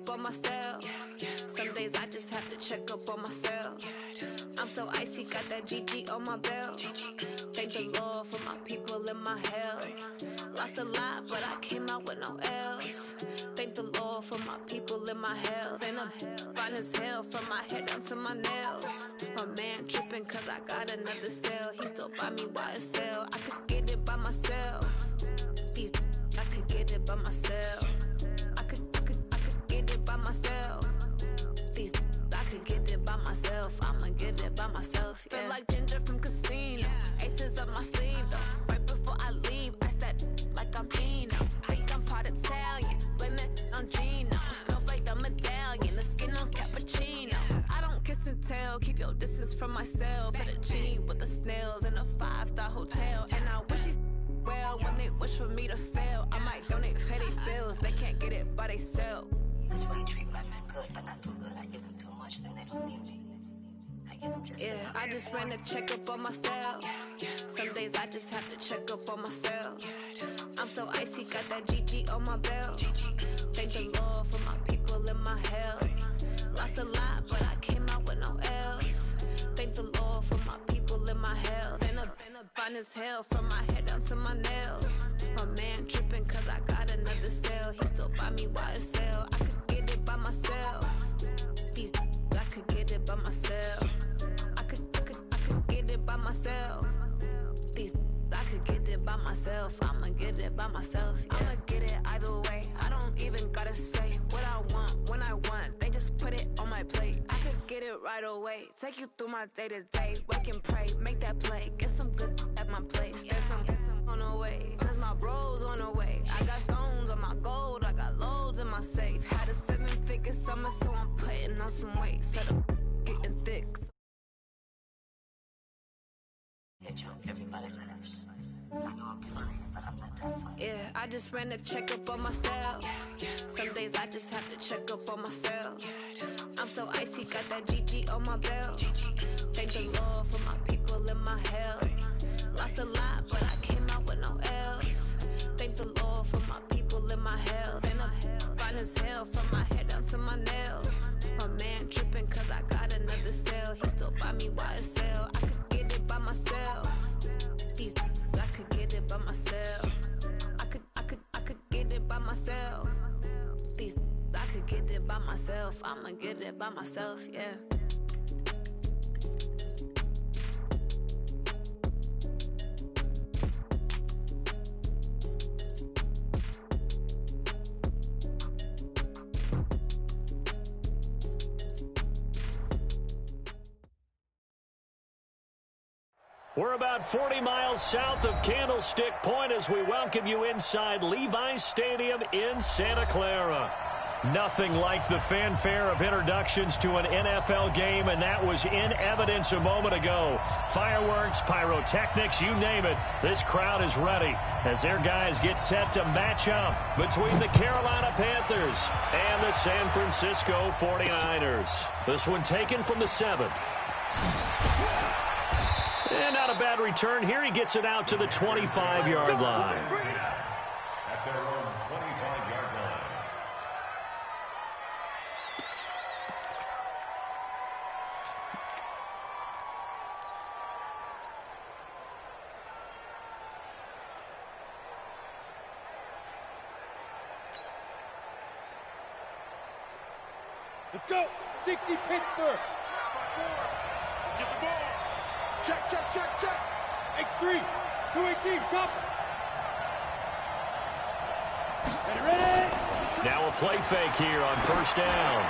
up on myself. Some days I just have to check up on myself. I'm so icy, got that GG on my belt. Thank the Lord for my people in my hell. Lost a lot, but I came out with no L's. Thank the Lord for my people in my health. And I'm fine as hell from my head down to my nails. My man tripping cause I got another cell. He still buy me YSL. I could get it by myself. These I could get it by myself. I could get it by myself. These I could get it by myself. I'ma get it by myself. Yeah. Feel like Ginger from Casino. Aces up my sleeve though. Right before I leave, I said like I'm Eno. Think I'm part Italian. Blame it on Gino. Snowflake the medallion. The skin on cappuccino. I don't kiss and tell. Keep your distance from myself. Fettuccine with the snails in a 5-star hotel. And I wish he's well when they wish for me to fail. I might donate petty bills. They can't get it by they sell. That's why you treat my men good, but not too good. I give them too much, then they don't need me. I give them just enough. I just ran to check up on myself. Some days I just have to check up on myself. I'm so icy, got that GG on my belt. Thank the Lord for my people in my hell. Lost a lot, but I came out with no L's. Thank the Lord for my people in my health. And I'm fine as hell from my head down to my nails. My man tripping cause I got another cell. He still buy me YSL. I could get it by myself. These I could get it by myself. I could get it by myself. These I could get it by myself. I'ma get it by myself. Yeah. I'ma get it either way. I don't even gotta say what I want when I want. They just put it on my plate. I could get it right away. Take you through my day to day. Wake and pray, make that play. Get some good at my place. There's some on the way. Cause my bro's on the way. I got stones on my gold. I got loads in my safe. Had a 7-figure summer, so I'm putting on some weight. Set up getting thick. Yeah, Joe, everybody laughs. I know I'm funny, but I'm not that funny. Yeah, I just ran to check up on myself. Some days I just have to check up on myself. I'm so icy, got that GG on my belt. Thank the Lord for my people in my hell. Lost a lot, but I came out with no L's. Thank the Lord for my people in my health. And I'm fine as hell from my head down to my nails. My man tripping cause I got another cell. He still buy me YSL. I could get it by myself. These I could get it by myself. I could get it by myself. These I could get it by myself. I'ma get it by myself, yeah. We're about 40 miles south of Candlestick Point as we welcome you inside Levi's Stadium in Santa Clara. Nothing like the fanfare of introductions to an NFL game, and that was in evidence a moment ago. Fireworks, pyrotechnics, you name it. This crowd is ready as their guys get set to match up between the Carolina Panthers and the San Francisco 49ers. This one taken from the 7. And not a bad return here. He gets it out to the 25-yard line. At their own 25-yard line. Let's go. 60 Pittsburgh. Get the ball. Check, check, check, check. X3. 218. Chopper. Ready. Now a play fake here on first down.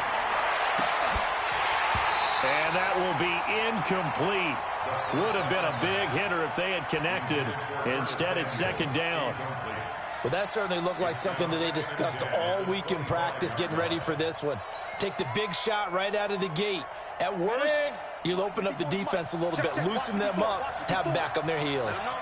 And that will be incomplete. Would have been a big hitter if they had connected. Instead, it's second down. Well, that certainly looked like something that they discussed all week in practice getting ready for this one. Take the big shot right out of the gate. At worst, you'll open up the defense a little bit, loosen them up, have them back on their heels.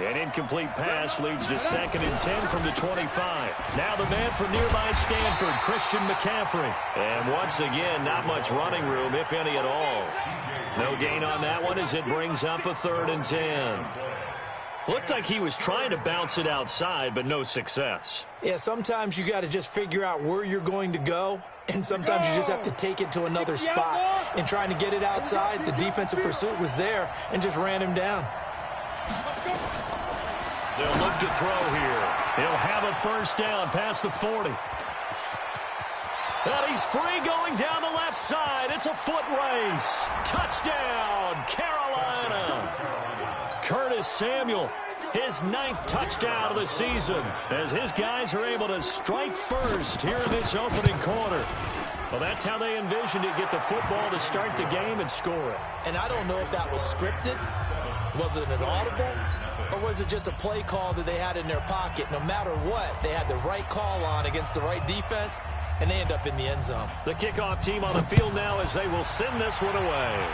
An incomplete pass leads to 2nd and 10 from the 25. Now the man from nearby Stanford, Christian McCaffrey. And once again, not much running room, if any at all. No gain on that one as it brings up a 3rd and 10. Looked like he was trying to bounce it outside, but no success. Yeah, sometimes you got to just figure out where you're going to go, and sometimes you just have to take it to another spot. And trying to get it outside, the defensive pursuit was there and just ran him down. They'll look to throw here. He'll have a first down past the 40. And he's free going down the left side. It's a foot race. Touchdown, Carolina. Curtis Samuel, his 9th touchdown of the season, as his guys are able to strike first here in this opening quarter. Well, that's how they envisioned it, get the football to start the game and score it. And I don't know if that was scripted. Was it an audible? Or was it just a play call that they had in their pocket? No matter what, they had the right call on against the right defense, and they end up in the end zone. The kickoff team on the field now as they will send this one away.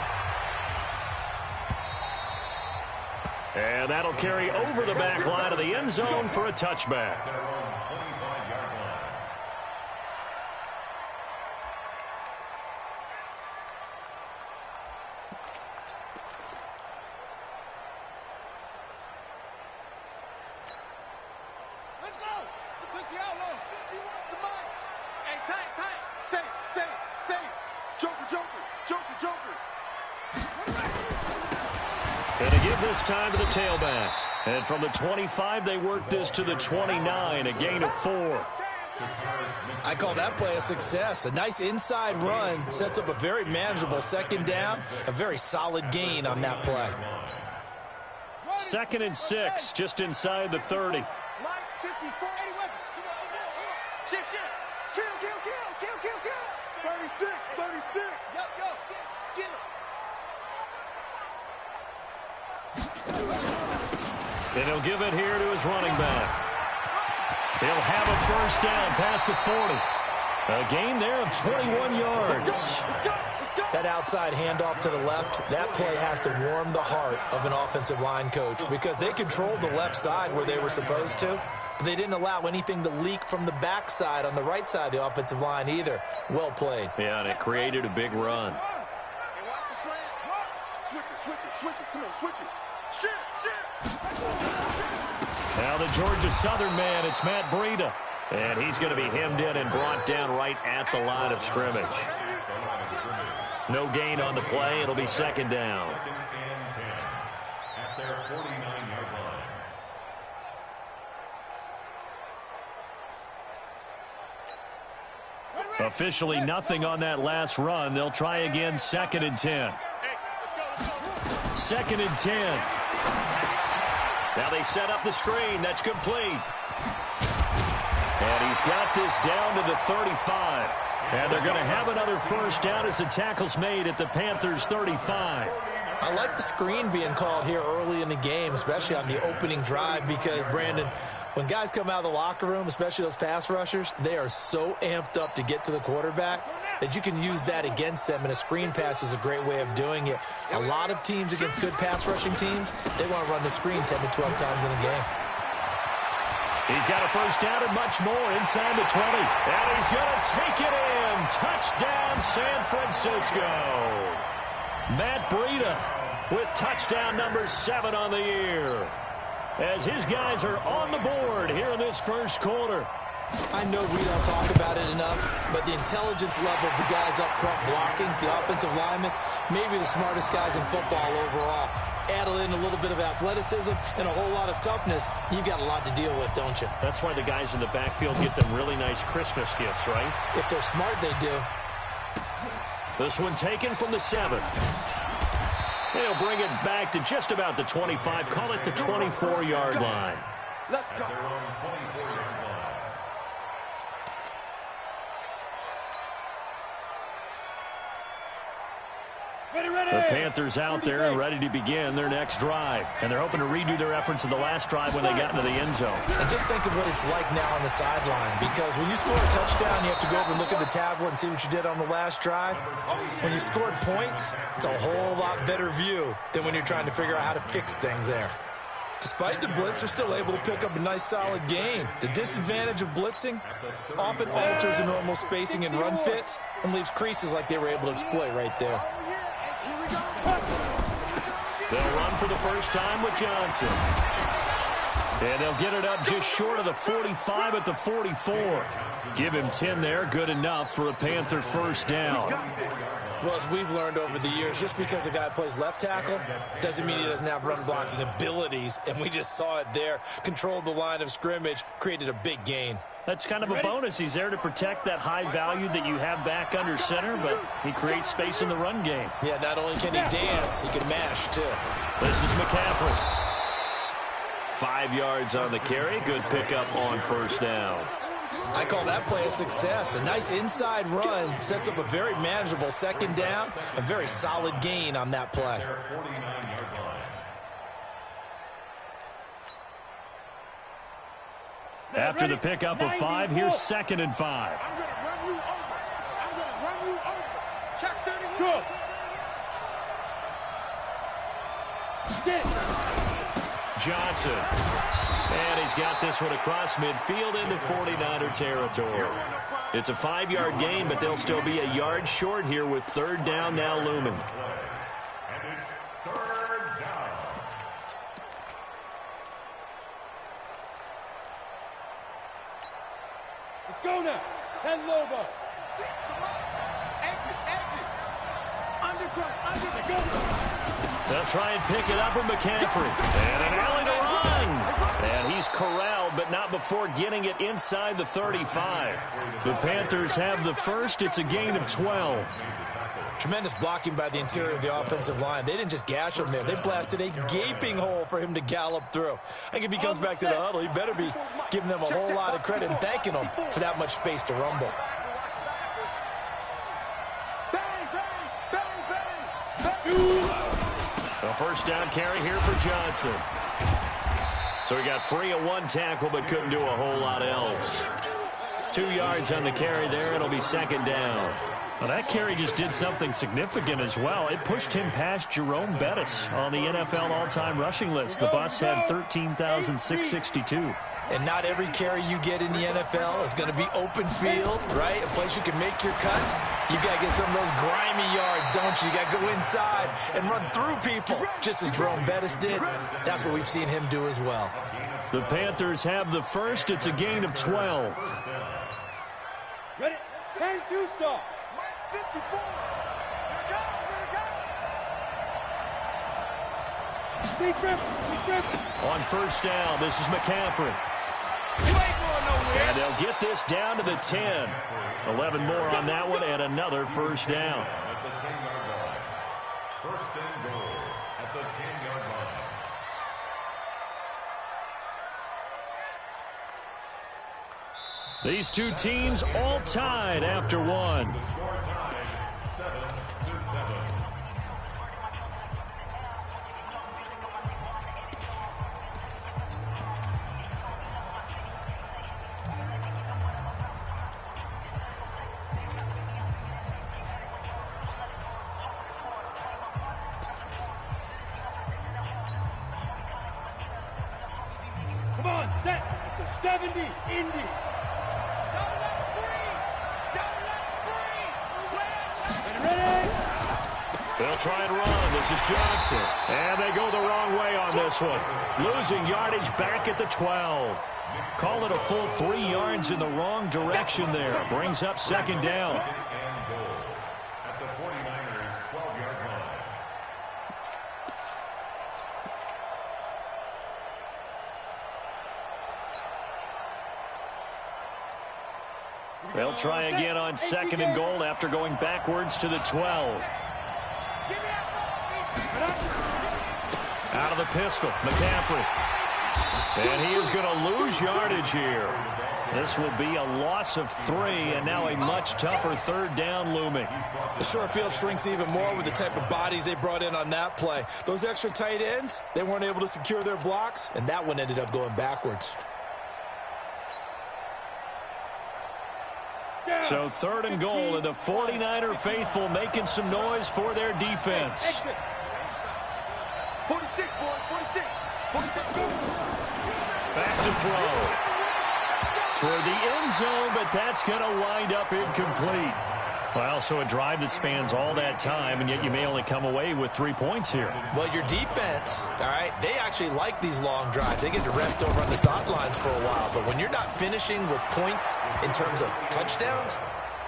And that'll carry over the back line of the end zone for a touchback. Let's go. It took the outlaw. The mic. Hey, tight. Say it. Joker. And to give this time to the tailback. And from the 25, they work this to the 29, a gain of 4. I call that play a success. A nice inside run sets up a very manageable second down, a very solid gain on that play. 2nd and 6, just inside the 30. Line 54. 80 weapon. Shift. Kill. 36. Yup. Get him. And he'll give it here to his running back. He'll have a first down past the 40. A gain there of 21 yards. That outside handoff to the left, that play has to warm the heart of an offensive line coach because they controlled the left side where they were supposed to, but they didn't allow anything to leak from the backside on the right side of the offensive line either. Well played. Yeah, and it created a big run. Hey, watch the slant. Switch it. Come on, switch it. Shit. Now the Georgia Southern man, it's Matt Breida. And he's going to be hemmed in and brought down right at the line of scrimmage. No gain on the play. It'll be second down. At their 49-yard line. Officially nothing on that last run. They'll try again, 2nd and 10. 2nd and 10. Now they set up the screen. That's complete. And he's got this down to the 35. And they're going to have another first down as the tackle's made at the Panthers' 35. I like the screen being called here early in the game, especially on the opening drive, because, Brandon, when guys come out of the locker room, especially those pass rushers, they are so amped up to get to the quarterback that you can use that against them, and a screen pass is a great way of doing it. A lot of teams against good pass rushing teams, they want to run the screen 10 to 12 times in a game. He's got a first down and much more inside the 20. And he's going to take it in. Touchdown, San Francisco. Matt Breida with touchdown number 7 on the year, as his guys are on the board here in this first quarter. I know we don't talk about it enough, but the intelligence level of the guys up front blocking, the offensive linemen, maybe the smartest guys in football overall. Add in a little bit of athleticism and a whole lot of toughness, you've got a lot to deal with, don't you? That's why the guys in the backfield get them really nice Christmas gifts, right? If they're smart, they do. This one taken from the 7. They'll bring it back to just about the 25. Call it the 24-yard line. Let's go. The Panthers out there and ready to begin their next drive. And they're hoping to redo their efforts in the last drive when they got into the end zone. And just think of what it's like now on the sideline, because when you score a touchdown, you have to go over and look at the tablet and see what you did on the last drive. When you scored points, it's a whole lot better view than when you're trying to figure out how to fix things there. Despite the blitz, they're still able to pick up a nice, solid gain. The disadvantage of blitzing often alters the normal spacing and run fits and leaves creases like they were able to exploit right there. They'll run for the first time with Johnson. And they'll get it up just short of the 45 at the 44. Give him 10 there. Good enough for a Panther first down. Well, as we've learned over the years, just because a guy plays left tackle doesn't mean he doesn't have run-blocking abilities, and we just saw it there. Controlled the line of scrimmage, created a big gain. That's kind of a bonus. He's there to protect that high value that you have back under center, but he creates space in the run game. Yeah, not only can he dance, he can mash, too. This is McCaffrey. 5 yards on the carry. Good pickup on first down. I call that play a success. A nice inside run sets up a very manageable second down. A very solid gain on that play. After the pickup of 5, here's 2nd and 5. I'm going to run you over. I'm going to run you over. Check 31. Johnson. And he's got this one across midfield into 49er territory. It's a 5-yard gain, but they'll still be a yard short here with 3rd down now looming. And it's 3rd down. Let's go now. 10 Lobo. Exit, exit. Undercut. They'll try and pick it up with McCaffrey. And an alley to run. And he's corralled, but not before getting it inside the 35. The Panthers have the first. It's a gain of 12. Tremendous blocking by the interior of the offensive line. They didn't just gash him there. They blasted a gaping hole for him to gallop through. I think if he comes back to the huddle, he better be giving them a whole lot of credit and thanking them for that much space to rumble. A first down carry here for Johnson. So he got free of 1 tackle, but couldn't do a whole lot else. 2 yards on the carry there. It'll be 2nd down. Well, that carry just did something significant as well. It pushed him past Jerome Bettis on the NFL all-time rushing list. The bus had 13,662. And not every carry you get in the NFL is going to be open field, right? A place you can make your cuts. You got to get some of those grimy yards, don't you? You got to go inside and run through people, just as Jerome Bettis did. That's what we've seen him do as well. The Panthers have the first. It's a gain of 12. Ready? 10-2 stop. 54. On first down, this is McCaffrey. And they'll get this down to the 10. 11 more on that one and another first down. At the 10-yard line. First and goal at the 10-yard line. These two teams all tied after one. The score tied 7-7. Come on, set. It's a 70 Indy. They'll try and run. This is Johnson. And they go the wrong way on this one. Losing yardage back at the 12. Call it a full 3 yards in the wrong direction there. Brings up 2nd down. And goal at the 49ers 12-yard line. They'll try again on 2nd and goal after going backwards to the 12. Out of the pistol, McCaffrey. And he is going to lose yardage here. This will be a loss of 3, and now a much tougher 3rd down looming. The short field shrinks even more with the type of bodies they brought in on that play. Those extra tight ends, they weren't able to secure their blocks, and that one ended up going backwards. So 3rd and goal, and the 49er faithful making some noise for their defense. 46, boy, 46. 46. Back to throw. Toward the end zone, but that's going to wind up incomplete. Well, so a drive that spans all that time, and yet you may only come away with 3 points here. Well, your defense, all right, they actually like these long drives. They get to rest over on the sidelines for a while. But when you're not finishing with points in terms of touchdowns,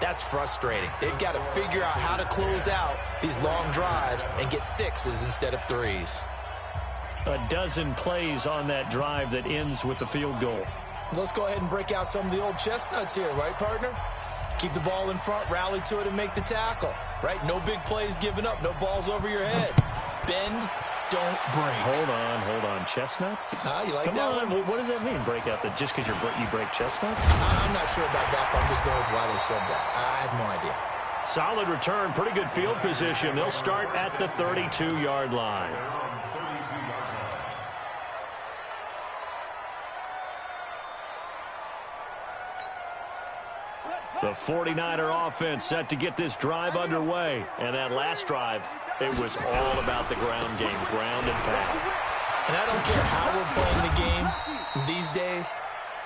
that's frustrating. They've got to figure out how to close out these long drives and get 6s instead of 3s. A dozen plays on that drive that ends with the field goal. Let's go ahead and break out some of the old chestnuts here, right, partner? Keep the ball in front, rally to it, and make the tackle, right? No big plays given up, no balls over your head. Bend, don't break. Hold on. Chestnuts? You like Come that on. one? What does that mean, break out? That just because you break chestnuts? I'm not sure about that, but I'm just going with why they said that. I have no idea. Solid return, pretty good field position. They'll start at the 32-yard line. The 49er offense set to get this drive underway. And that last drive, it was all about the ground game, ground and pound. And I don't care how we're playing the game these days,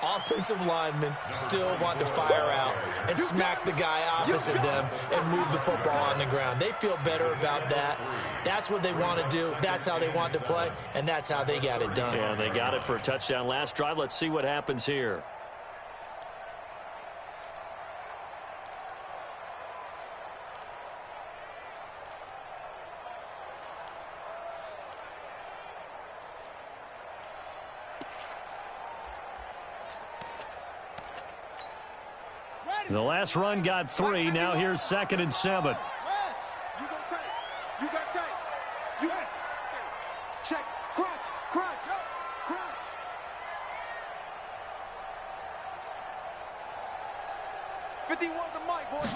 offensive linemen still want to fire out and smack the guy opposite them and move the football on the ground. They feel better about that. That's what they want to do. That's how they want to play, and that's how they got it done. Yeah, they got it for a touchdown last drive. Let's see what happens here. The last run got 3. Now here's 2nd and 7. You go tight. You got tight. You check. Crunch. 51 the mic, boys.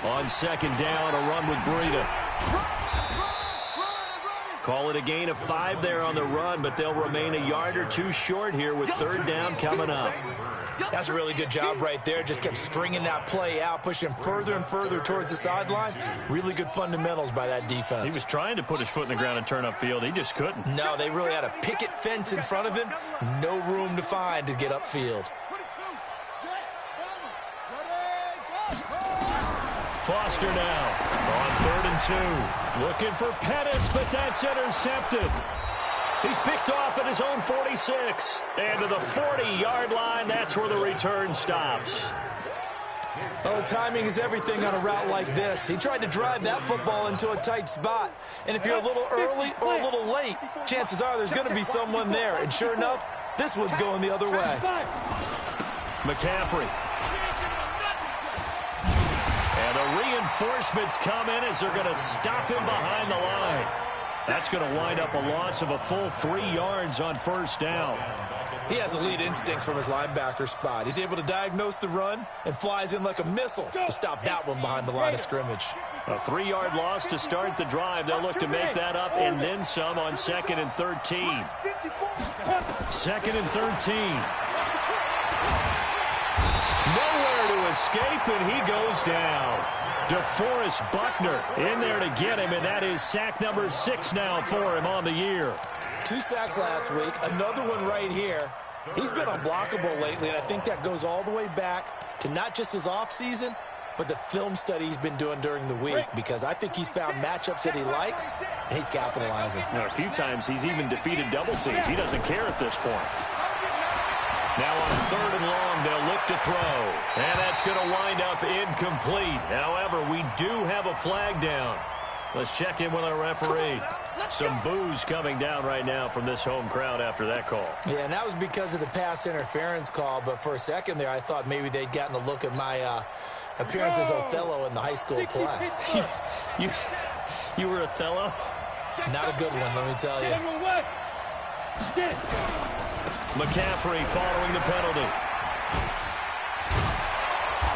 On 2nd down, a run with Breida. Call it a gain of 5 there on the run, but they'll remain a yard or 2 short here with 3rd down coming up. That's a really good job right there. Just kept stringing that play out, pushing further and further towards the sideline. Really good fundamentals by that defense. He was trying to put his foot in the ground and turn upfield. He just couldn't. No, they really had a picket fence in front of him. No room to find to get upfield. Foster now on 3rd and 2. Looking for Pettis, but that's intercepted. He's picked off at his own 46. And to the 40-yard line, that's where the return stops. Oh, timing is everything on a route like this. He tried to drive that football into a tight spot. And if you're a little early or a little late, chances are there's going to be someone there. And sure enough, this one's going the other way. McCaffrey. And the reinforcements come in as they're going to stop him behind the line. That's going to wind up a loss of a full 3 yards on 1st down. He has elite instincts from his linebacker spot. He's able to diagnose the run and flies in like a missile to stop that one behind the line of scrimmage. A 3-yard loss to start the drive. They'll look to make that up and then some on 2nd and 13. 2nd and 13. Nowhere to escape, and he goes down. DeForest Buckner in there to get him, and that is sack number 6 now for him on the year. 2 sacks last week, another one right here. He's been unblockable lately, and I think that goes all the way back to not just his offseason, but the film study he's been doing during the week, because I think he's found matchups that he likes, and he's capitalizing. A few times he's even defeated double teams. He doesn't care at this point. Now on 3rd and long, they'll look to throw. And that's going to wind up incomplete. However, we do have a flag down. Let's check in with our referee. Some boos coming down right now from this home crowd after that call. Yeah, and that was because of the pass interference call. But for a second there, I thought maybe they'd gotten a look at my appearance as Othello in the high school play. You were Othello? Not a good one, let me tell you. McCaffrey following the penalty.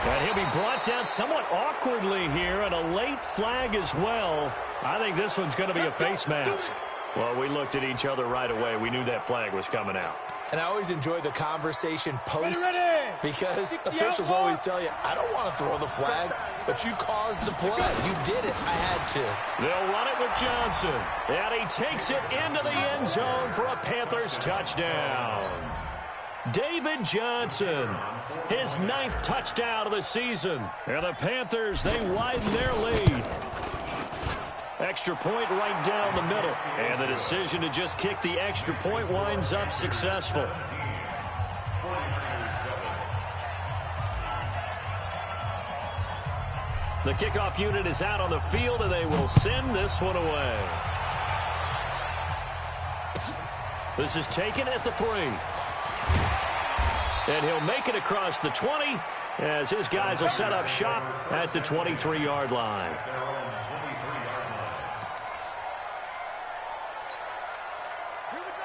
And he'll be brought down somewhat awkwardly here, and a late flag as well. I think this one's going to be a face mask. Well, we looked at each other right away. We knew that flag was coming out. And I always enjoy the conversation post, because officials always tell you, I don't want to throw the flag, but you caused the play. You did it. I had to. They'll run it with Johnson. And he takes it into the end zone for a Panthers touchdown. David Johnson, his 9th touchdown of the season. And the Panthers, they widen their lead. Extra point right down the middle. And the decision to just kick the extra point winds up successful. The kickoff unit is out on the field, and they will send this one away. This is taken at the 3. And he'll make it across the 20 as his guys will set up shop at the 23-yard line.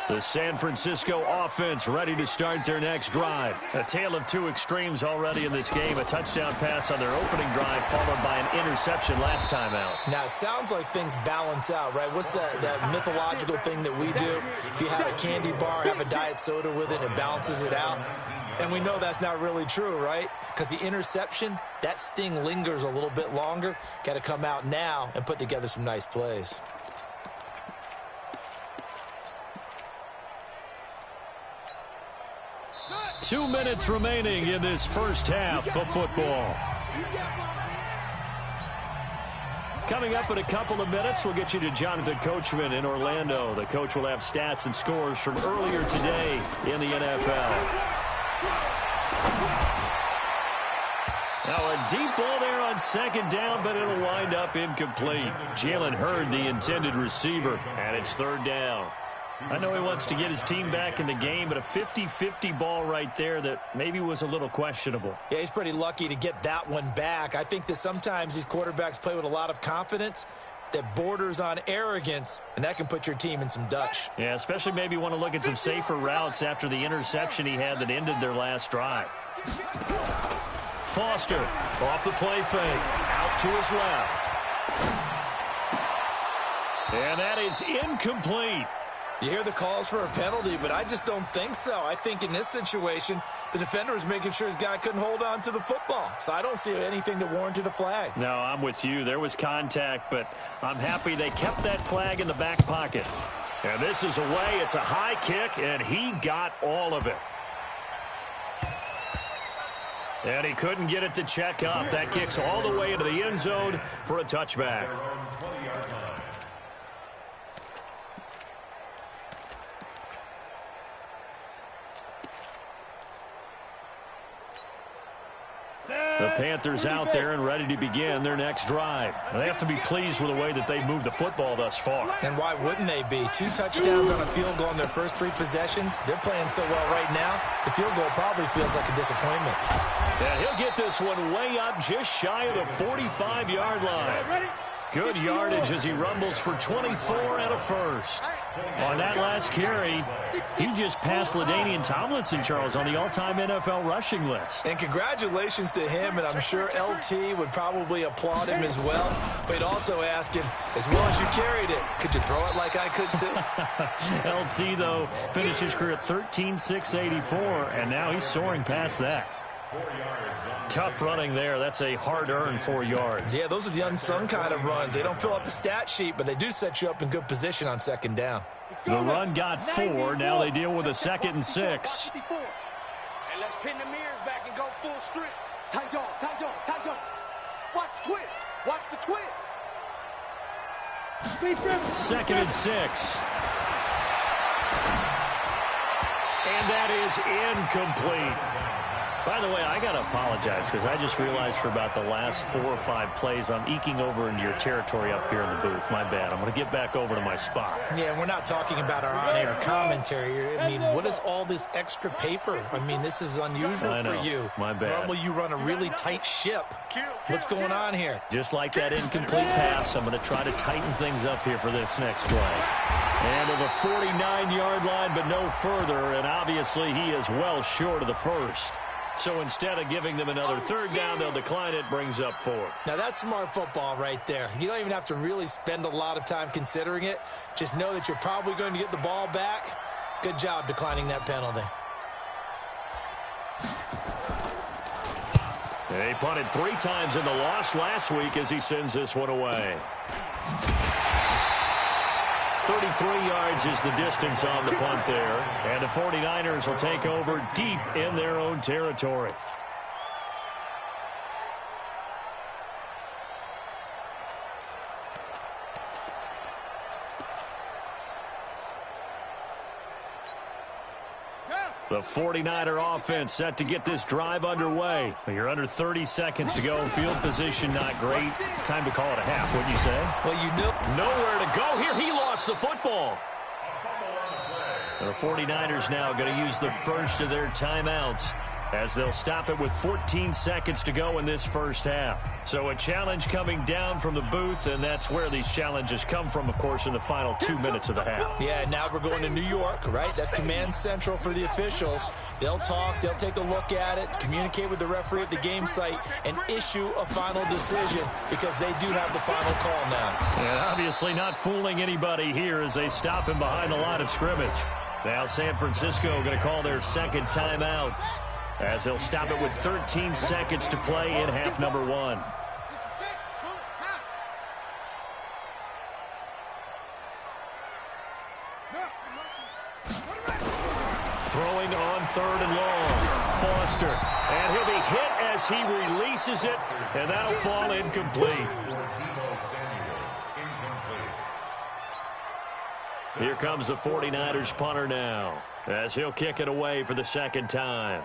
The San Francisco offense ready to start their next drive. A tale of two extremes already in this game. A touchdown pass on their opening drive followed by an interception last time out. Now, it sounds like things balance out, right? What's that mythological thing that we do? If you have a candy bar, have a diet soda with it, it balances it out. And we know that's not really true, right? Because the interception, that sting lingers a little bit longer. Got to come out now and put together some nice plays. Two minutes remaining in this first half of football. Coming up in a couple of minutes, we'll get you to Jonathan Coachman in Orlando. The coach will have stats and scores from earlier today in the NFL. Now a deep ball there on second down, but it'll wind up incomplete. Jalen Hurd, the intended receiver, and it's third down. I know he wants to get his team back in the game, but a 50-50 ball right there that maybe was a little questionable. Yeah, he's pretty lucky to get that one back. I think that sometimes these quarterbacks play with a lot of confidence that borders on arrogance, and that can put your team in some Dutch. Yeah, especially maybe want to look at some safer routes after the interception he had that ended their last drive. Foster off the play fake, out to his left. And that is incomplete. You hear the calls for a penalty, but I just don't think so. I think in this situation, the defender was making sure his guy couldn't hold on to the football. So I don't see anything that warranted a flag. No, I'm with you. There was contact, but I'm happy they kept that flag in the back pocket. And this is away. It's a high kick, and he got all of it. And he couldn't get it to check up. That kicks all the way into the end zone for a touchback. The Panthers out there and ready to begin their next drive. They have to be pleased with the way that they've moved the football thus far. And why wouldn't they be? 2 touchdowns on a field goal in their first 3 possessions. They're playing so well right now, the field goal probably feels like a disappointment. Yeah, he'll get this one way up just shy of the 45-yard line. Good yardage as he rumbles for 24 and a first. On that last carry, he just passed LaDainian Tomlinson, Charles, on the all-time NFL rushing list. And congratulations to him, and I'm sure LT would probably applaud him as well. But he'd also ask him, as well as you carried it, could you throw it like I could too? LT, though, finished his career at 13,684, and now he's soaring past that. Tough running there. That's a hard-earned 4 yards. Yeah, those are the unsung kind of runs. They don't fill up the stat sheet, but they do set you up in good position on second down. The run got 4. Now they deal with a 2nd and 6. And let's pin the mirrors back and go full strip. Tight dog, tight dog, tight dog. Watch the twist. Watch the twist. 2nd and 6. And that is incomplete. By the way, I got to apologize because I just realized for about the last 4 or 5 plays I'm eking over into your territory up here in the booth. My bad. I'm going to get back over to my spot. Yeah, we're not talking about our on-air commentary. I mean, what is all this extra paper? I mean, this is unusual for you. My bad. Normally you run a really tight ship. What's going on here? Just like that incomplete pass, I'm going to try to tighten things up here for this next play. And to the 49-yard line, but no further, and obviously he is well short of the first. So instead of giving them another 3rd down, they'll decline it, brings up 4. Now, that's smart football right there. You don't even have to really spend a lot of time considering it. Just know that you're probably going to get the ball back. Good job declining that penalty. He punted 3 times in the loss last week as he sends this one away. 33 yards is the distance on the punt there. And the 49ers will take over deep in their own territory. The 49er offense set to get this drive underway. You're under 30 seconds to go. Field position not great. Time to call it a half, wouldn't you say? Well, you know. Nowhere to go here. He lost the football. The 49ers now going to use the first of their timeouts as they'll stop it with 14 seconds to go in this first half. So a challenge coming down from the booth, and that's where these challenges come from, of course, in the final 2 minutes of the half. Yeah, now we're going to New York, right? That's command central for the officials. They'll talk, they'll take a look at it, communicate with the referee at the game site, and issue a final decision because they do have the final call now. And obviously not fooling anybody here as they stop him behind the line of scrimmage. Now San Francisco going to call their second timeout, as they'll stop it with 13 seconds to play in half number 1. Throwing on 3rd and long. Foster. And he'll be hit as he releases it, and that'll fall incomplete. Here comes the 49ers punter now, as he'll kick it away for the second time.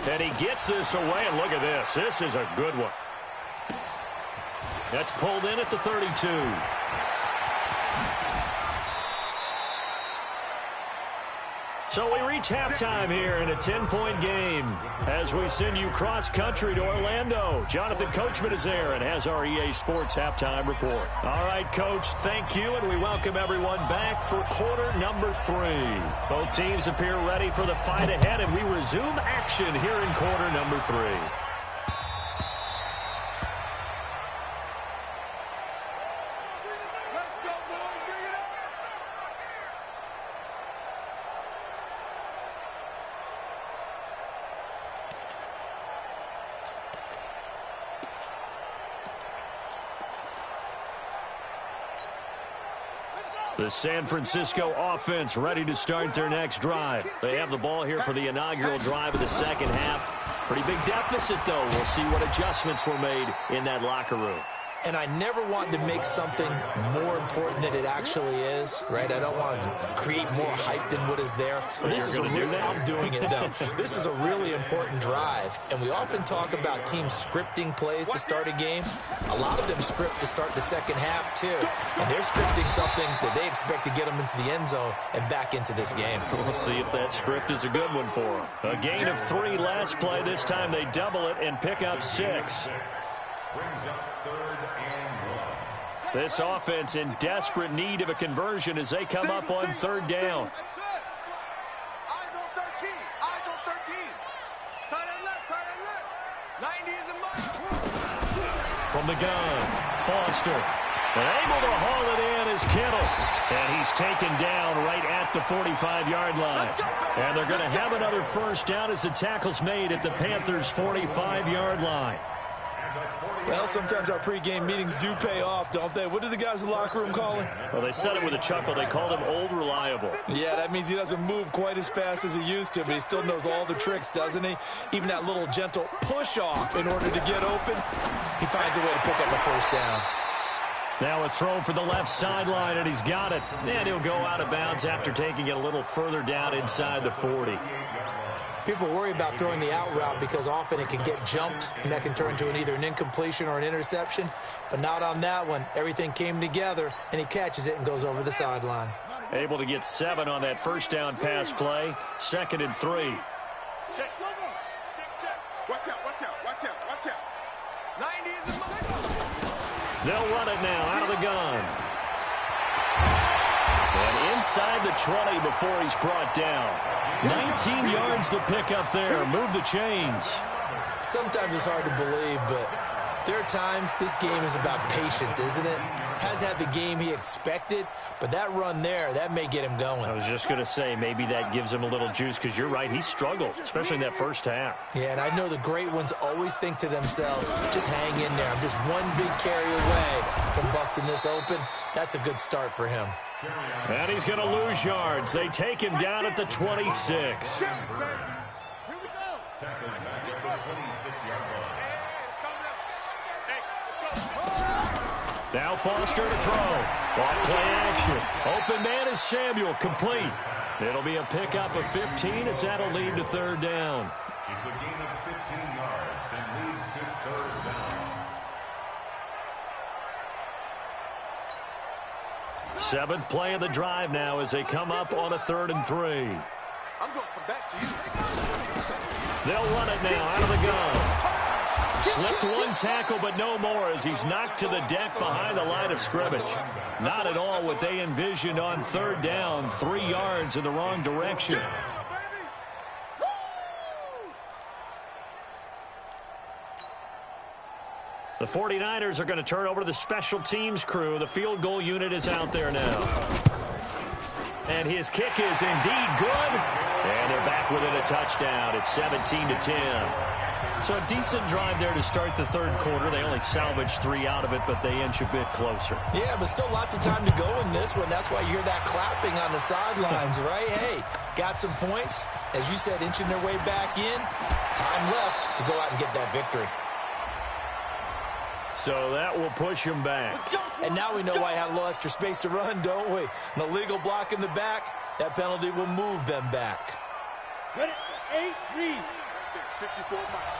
And he gets this away, and look at this. This is a good one. That's pulled in at the 32. So we reach halftime here in a 10-point game as we send you cross-country to Orlando. Jonathan Coachman is there and has our EA Sports halftime report. All right, Coach, thank you, and we welcome everyone back for quarter number 3. Both teams appear ready for the fight ahead, and we resume action here in quarter number 3. The San Francisco offense ready to start their next drive. They have the ball here for the inaugural drive of the second half. Pretty big deficit, though. We'll see what adjustments were made in that locker room. And I never want to make something more important than it actually is, right? I don't want to create more hype than what is there. But this is a really, I'm doing it, though. This is a really important drive. And we often talk about teams scripting plays to start a game. A lot of them script to start the second half, too. And they're scripting something that they expect to get them into the end zone and back into this game. We'll see if that script is a good one for them. A gain of 3 last play. This time they double it and pick up 6. Brings up 3rd and 1. This offense in desperate need of a conversion as they come up on 3rd down. Eyes on 13. Eyes on 13. Tight end left. Tight end left. 90 is a must. From the gun, Foster. And able to haul it in is Kittle. And he's taken down right at the 45-yard line. And they're going to have another first down as the tackle's made at the Panthers' 45-yard line. Well, sometimes our pregame meetings do pay off, don't they? What do the guys in the locker room call him? Well, they said it with a chuckle. They called him Old Reliable. Yeah, that means he doesn't move quite as fast as he used to, but he still knows all the tricks, doesn't he? Even that little gentle push-off in order to get open, he finds a way to pick up a first down. Now a throw for the left sideline, and he's got it. And he'll go out of bounds after taking it a little further down inside the 40. People worry about throwing the out route because often it can get jumped, and that can turn into either an incompletion or an interception. But not on that one. Everything came together, and he catches it and goes over the sideline. Able to get 7 on that first down pass play. 2nd and 3. Check. Check. Watch out. Watch out. Watch out. Watch out. 90 is a must. They'll run it now out of the gun. And inside the 20 before he's brought down. 19 yards the pick up there. Move the chains. Sometimes it's hard to believe, but There are times this game is about patience, isn't it? Has had the game he expected, but that run there, that may get him going. I was just going to say, maybe that gives him a little juice, because you're right, he struggled, especially in that first half. Yeah, and I know the great ones always think to themselves, just hang in there. I'm just one big carry away from busting this open. That's a good start for him. And he's going to lose yards. They take him down at the 26. Here we go. Tackling back at the 26-yard line. Now Foster to throw. Off play action. Open man is Samuel, complete. It'll be a pickup of 15 as that'll lead to third down. It's a gain of 15 yards and leads to third down. Seventh play of the drive now as they come up on a 3rd and 3. I'm going to come back to you. They'll run it now out of the gun. Slipped one tackle, but no more as he's knocked to the deck behind the line of scrimmage. Not at all what they envisioned on third down. 3 yards in the wrong direction. The 49ers are going to turn over to the special teams crew. The field goal unit is out there now. And his kick is indeed good. And they're back within a touchdown. It's 17-10. So a decent drive there to start the third quarter. They only salvaged 3 out of it, but they inch a bit closer. Yeah, but still lots of time to go in this one. That's why you hear that clapping on the sidelines, right? Hey, got some points. As you said, inching their way back in. Time left to go out and get that victory. So that will push him back. And now we know why I had a little extra space to run, don't we? An illegal block in the back, that penalty will move them back. Ready? 8-3. 54 miles.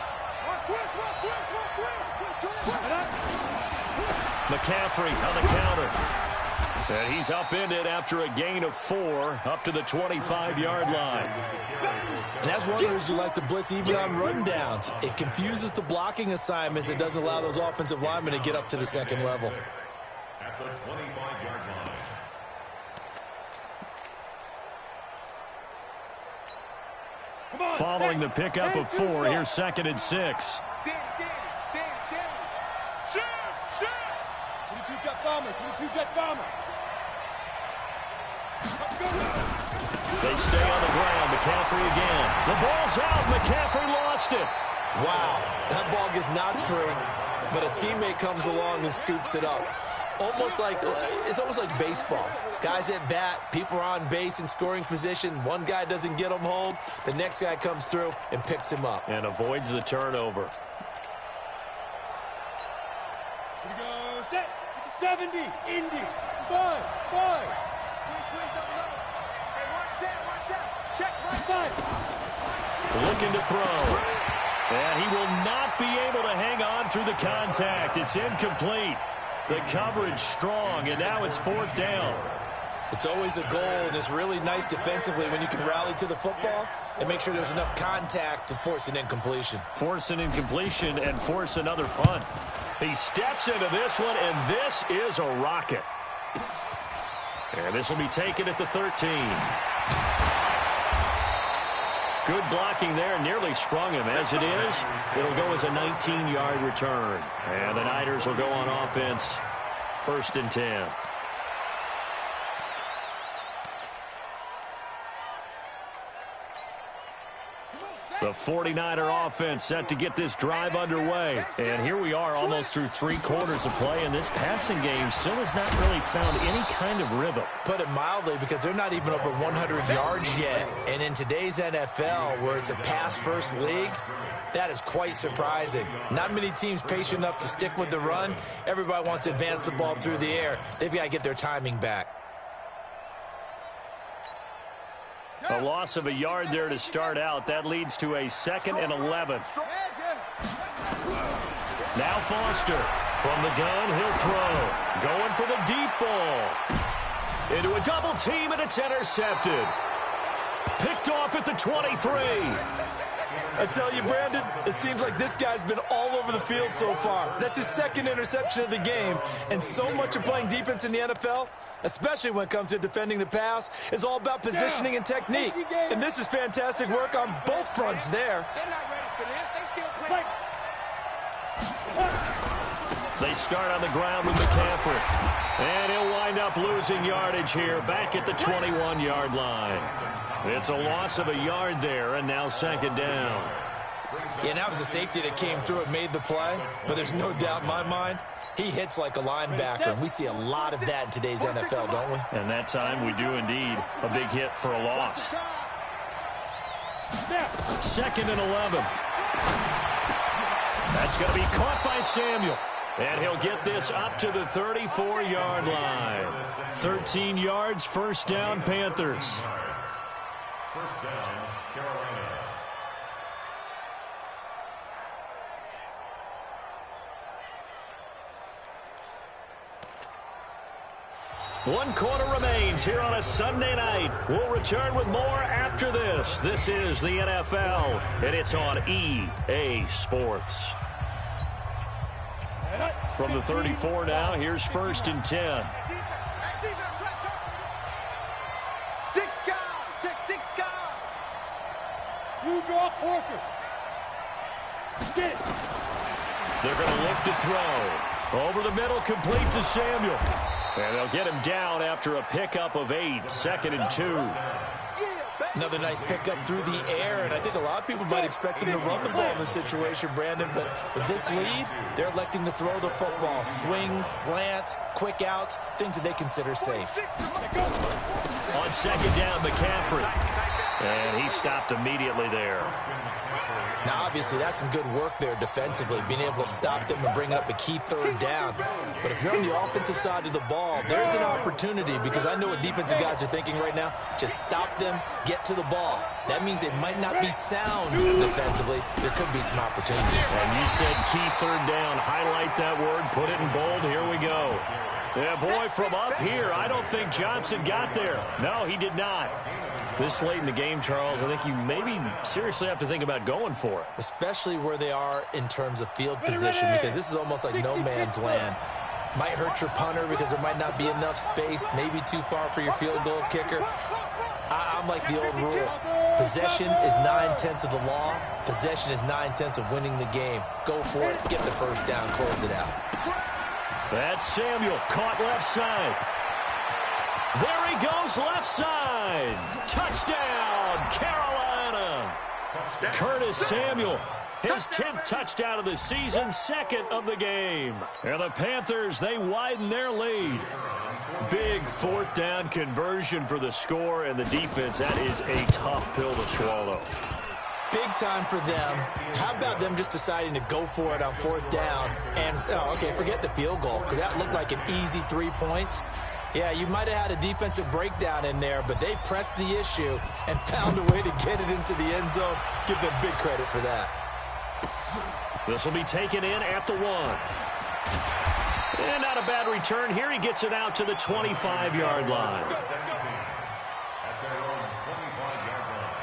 McCaffrey on the counter. And he's upended after a gain of 4 up to the 25-yard line. And that's one of the reasons you like to blitz even on rundowns. It confuses the blocking assignments. It doesn't allow those offensive linemen to get up to the second level. At the 25-yard line. Following the pickup of 4, here's 2nd and 6. Danny. Shoot. 22-jet bomber. They stay on the ground. McCaffrey again. The ball's out. McCaffrey lost it. Wow, that ball gets knocked free, but a teammate comes along and scoops it up. It's almost like baseball. Guys at bat, people are on base in scoring position. One guy doesn't get him home. The next guy comes through and picks him up. And avoids the turnover. Here we go. Set. 70. Indy. 5. Squeeze double. Hey, watch out. Check right side. Looking to throw. And he will not be able to hang on through the contact. It's incomplete. The coverage strong, and now it's 4th down. It's always a goal, and it's really nice defensively when you can rally to the football and make sure there's enough contact to force an incompletion. Force an incompletion and force another punt. He steps into this one, and this is a rocket. And this will be taken at the 13. Good blocking there, nearly sprung him. As it is, it'll go as a 19-yard return. And the Niners will go on offense, 1st and 10. The 49er offense set to get this drive underway. And here we are almost through 3 quarters of play, and this passing game still has not really found any kind of rhythm. Put it mildly, because they're not even over 100 yards yet. And in today's NFL, where it's a pass-first league, that is quite surprising. Not many teams patient enough to stick with the run. Everybody wants to advance the ball through the air. They've got to get their timing back. A loss of a yard there to start out. That leads to a 2nd and 11. Now Foster. From the gun, he'll throw. Going for the deep ball. Into a double team, and it's intercepted. Picked off at the 23. I tell you, Brandon, it seems like this guy's been all over the field so far. That's his 2nd interception of the game. And so much of playing defense in the NFL, especially when it comes to defending the pass, is all about positioning and technique. And this is fantastic work on both fronts there. They're not ready for this. They still play. They start on the ground with McCaffrey. And he'll wind up losing yardage here back at the 21-yard line. It's a loss of a yard there, and now second down. Yeah, and that was a safety that came through and made the play. But there's no doubt in my mind, he hits like a linebacker. And we see a lot of that in today's NFL, don't we? And that time we do indeed. A big hit for a loss. Second and 11. That's going to be caught by Samuel. And he'll get this up to the 34-yard line. 13 yards, first down, Panthers. First down, Carolina. One quarter remains here on a Sunday night. We'll return with more after this. This is the NFL, and it's on EA Sports. From the 34 now, here's first and 10. 6 guys. Check 6 guys. You draw Corker. They're going to look to throw. Over the middle, complete to Samuel. And they'll get him down after a pickup of 8, second and 2. Another nice pickup through the air, and I think a lot of people might expect them to run the ball in this situation, Brandon, but with this lead, they're electing to throw the football. Swings, slants, quick outs, things that they consider safe. On second down, McCaffrey. And he stopped immediately there. Now, obviously, that's some good work there defensively, being able to stop them and bring up a key third down. But if you're on the offensive side of the ball, there's an opportunity, because I know what defensive guys are thinking right now. Just stop them, get to the ball. That means they might not be sound defensively. There could be some opportunities. And you said key third down. Highlight that word, put it in bold. Here we go. Yeah, boy, from up here, I don't think Johnson got there. No, he did not. This late in the game, Charles, I think you maybe seriously have to think about going for it. Especially where they are in terms of field position, because this is almost like no man's land. Might hurt your punter because there might not be enough space, maybe too far for your field goal kicker. I'm like the old rule. Possession is 9/10 of the law. Possession is 9/10 of winning the game. Go for it, get the first down, close it out. That's Samuel, caught left side. There he goes, left side. Touchdown, Carolina. Curtis Samuel, his 10th touchdown of the season, second of the game. And the Panthers, they widen their lead. Big fourth down conversion for the score, and the defense, that is a tough pill to swallow. Big time for them. How about them just deciding to go for it on fourth down? And, okay, forget the field goal, because that looked like an easy 3 points. Yeah, you might have had a defensive breakdown in there, but they pressed the issue and found a way to get it into the end zone. Give them big credit for that. This will be taken in at the 1. And not a bad return here. He gets it out to the 25-yard line. At their own 25-yard line.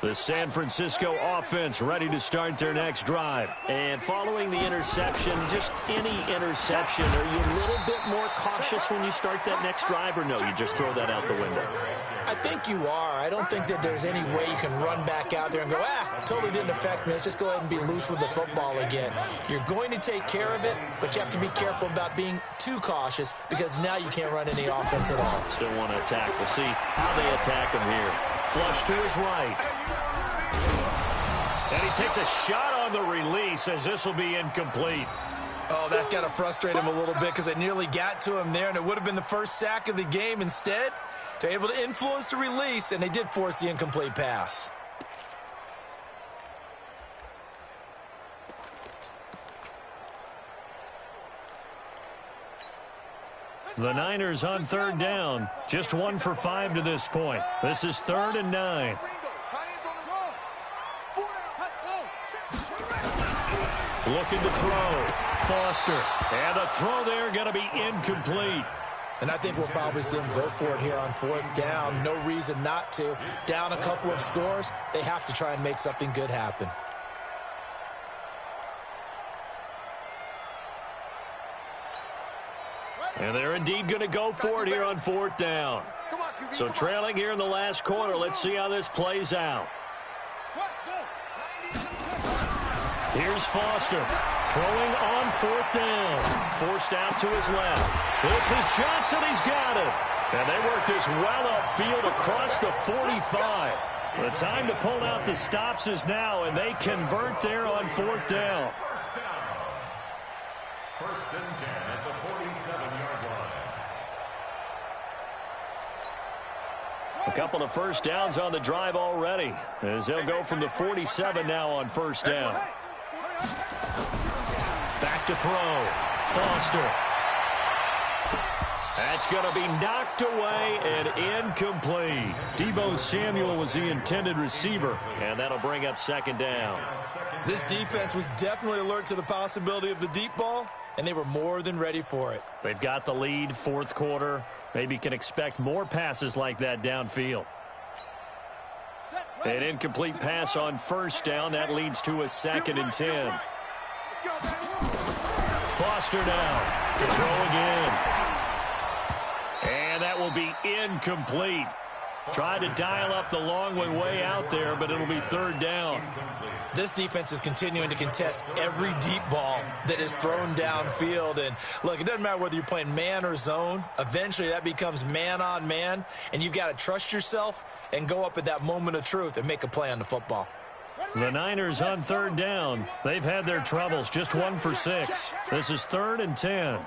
The San Francisco offense ready to start their next drive. And following the interception, just any interception, are you a little bit more cautious when you start that next drive, or no, you just throw that out the window? I think you are. I don't think that there's any way you can run back out there and go, totally didn't affect me. Let's just go ahead and be loose with the football again. You're going to take care of it, but you have to be careful about being too cautious, because now you can't run any offense at all. Still want to attack. We'll see how they attack him here. Flush to his right. And he takes a shot on the release, as this will be incomplete. Oh, that's got to frustrate him a little bit, because they nearly got to him there, and it would have been the first sack of the game. Instead, they're able to influence the release, and they did force the incomplete pass. The Niners on third down. Just 1 for 5 to this point. This is 3rd and 9. Looking to throw. Foster. And the throw there going to be incomplete. And I think we'll probably see him go for it here on 4th down. No reason not to. Down a couple of scores, they have to try and make something good happen. And they're indeed going to go for it here on 4th down. So trailing here in the last quarter. Let's see how this plays out. Here's Foster throwing on 4th down. Forced out to his left. This is Johnson. He's got it. And they work this well upfield across the 45. The time to pull out the stops is now, and they convert there on 4th down. First and 10 at the 47-yard line. A couple of first downs on the drive already, as they'll go from the 47 now on 1st down. Back to throw. Foster. That's going to be knocked away and incomplete. Deebo Samuel was the intended receiver, and that'll bring up 2nd down. This defense was definitely alert to the possibility of the deep ball, and they were more than ready for it. They've got the lead, 4th quarter. Maybe can expect more passes like that downfield. An incomplete pass on 1st down. That leads to a 2nd and 10. Foster now to throw again. And that will be incomplete. Tried to dial up the long way out there, but it'll be 3rd down. This defense is continuing to contest every deep ball that is thrown downfield. And, look, it doesn't matter whether you're playing man or zone. Eventually, that becomes man on man, and you've got to trust yourself and go up at that moment of truth and make a play on the football. The Niners on 3rd down. They've had their troubles, just 1 for 6. This is 3rd and 10.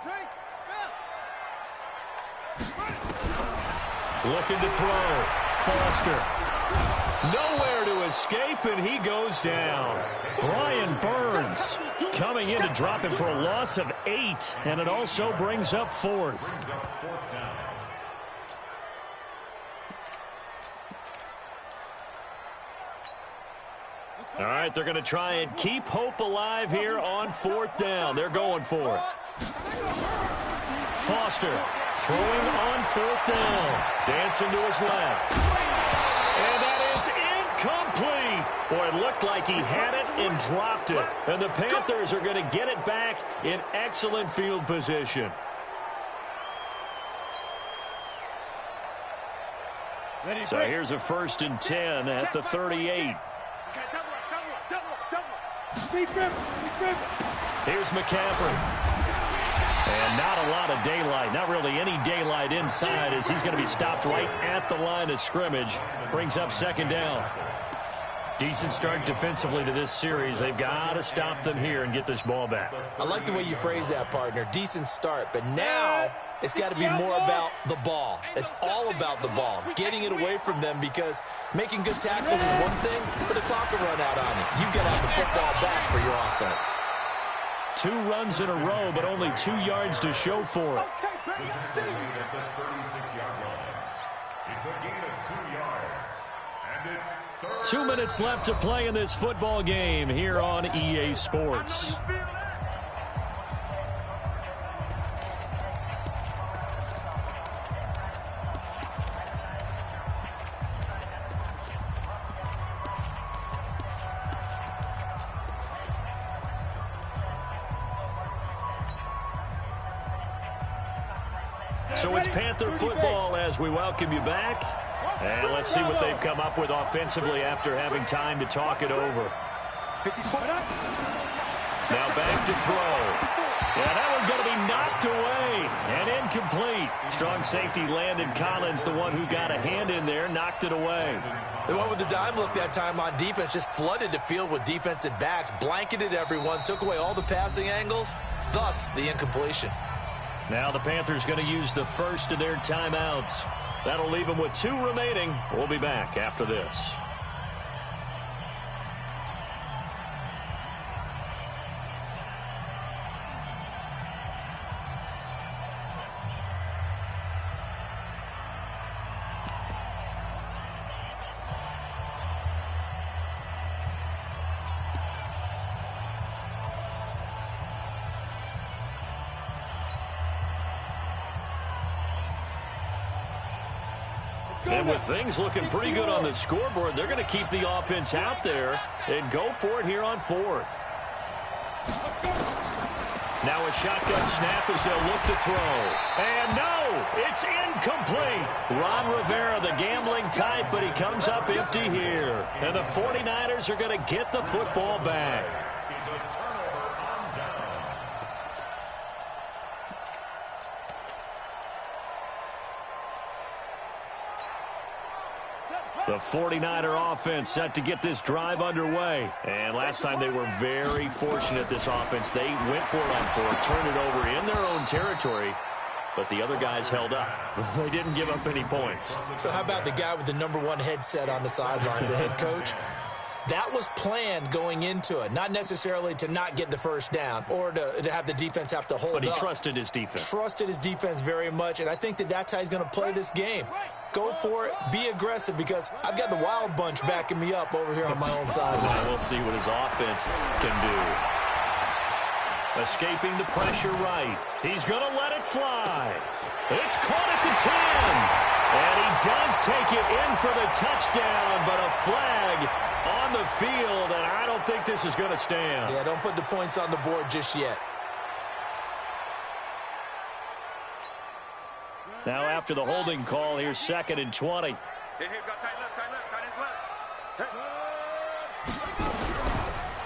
Looking to throw. Foster. Nowhere to escape, and he goes down. Brian Burns coming in to drop him for a loss of 8, and it also brings up 4th. All right, they're going to try and keep hope alive here on 4th down. They're going for it. Foster throwing on 4th down. Dancing to his left. And that is incomplete. Boy, it looked like he had it and dropped it. And the Panthers are going to get it back in excellent field position. So here's a 1st and 10 at the 38. Here's McCaffrey. And not a lot of daylight, not really any daylight inside, as he's going to be stopped right at the line of scrimmage. Brings up 2nd down. Decent start defensively to this series. They've got to stop them here and get this ball back. I like the way you phrase that, partner. Decent start, but now it's got to be more about the ball. It's all about the ball, getting it away from them, because making good tackles is one thing, but the clock will run out on you. You've got to have the football back for your offense. 2 runs in a row, but only 2 yards to show for it. At the 36-yard line. It's a gain of 2 yards. And it's 2 minutes left to play in this football game here on EA Sports. So it's Panther football as we welcome you back. And let's see what they've come up with offensively after having time to talk it over. Now back to throw. Yeah, that one's going to be knocked away and incomplete. Strong safety Landon Collins, the one who got a hand in there, knocked it away. They went with the dime look that time on defense, just flooded the field with defensive backs, blanketed everyone, took away all the passing angles, thus the incompletion. Now the Panthers going to use the first of their timeouts. That'll leave them with 2 remaining. We'll be back after this. And with things looking pretty good on the scoreboard, they're going to keep the offense out there and go for it here on 4th. Now a shotgun snap as they'll look to throw. And no, it's incomplete. Ron Rivera, the gambling type, but he comes up empty here. And the 49ers are going to get the football back. The 49er offense set to get this drive underway. And last time they were very fortunate, this offense. They went for it on fourth, turned it over in their own territory, but the other guys held up. They didn't give up any points. So how about the guy with the #1 headset on the sidelines, the head coach? That was planned going into it, not necessarily to not get the first down or to have the defense have to hold up. But he trusted his defense. Trusted his defense very much, and I think that's how he's going to play this game. Go for it, be aggressive, because I've got the wild bunch backing me up over here on my own sideline. We'll see what his offense can do. Escaping the pressure right. He's going to let it fly. It's caught at the 10. And he does take it in for the touchdown, but a flag on the field, and I don't think this is going to stand. Yeah, don't put the points on the board just yet. Now after the holding call, here's 2nd and 20. Hey, got tight left, tight his left.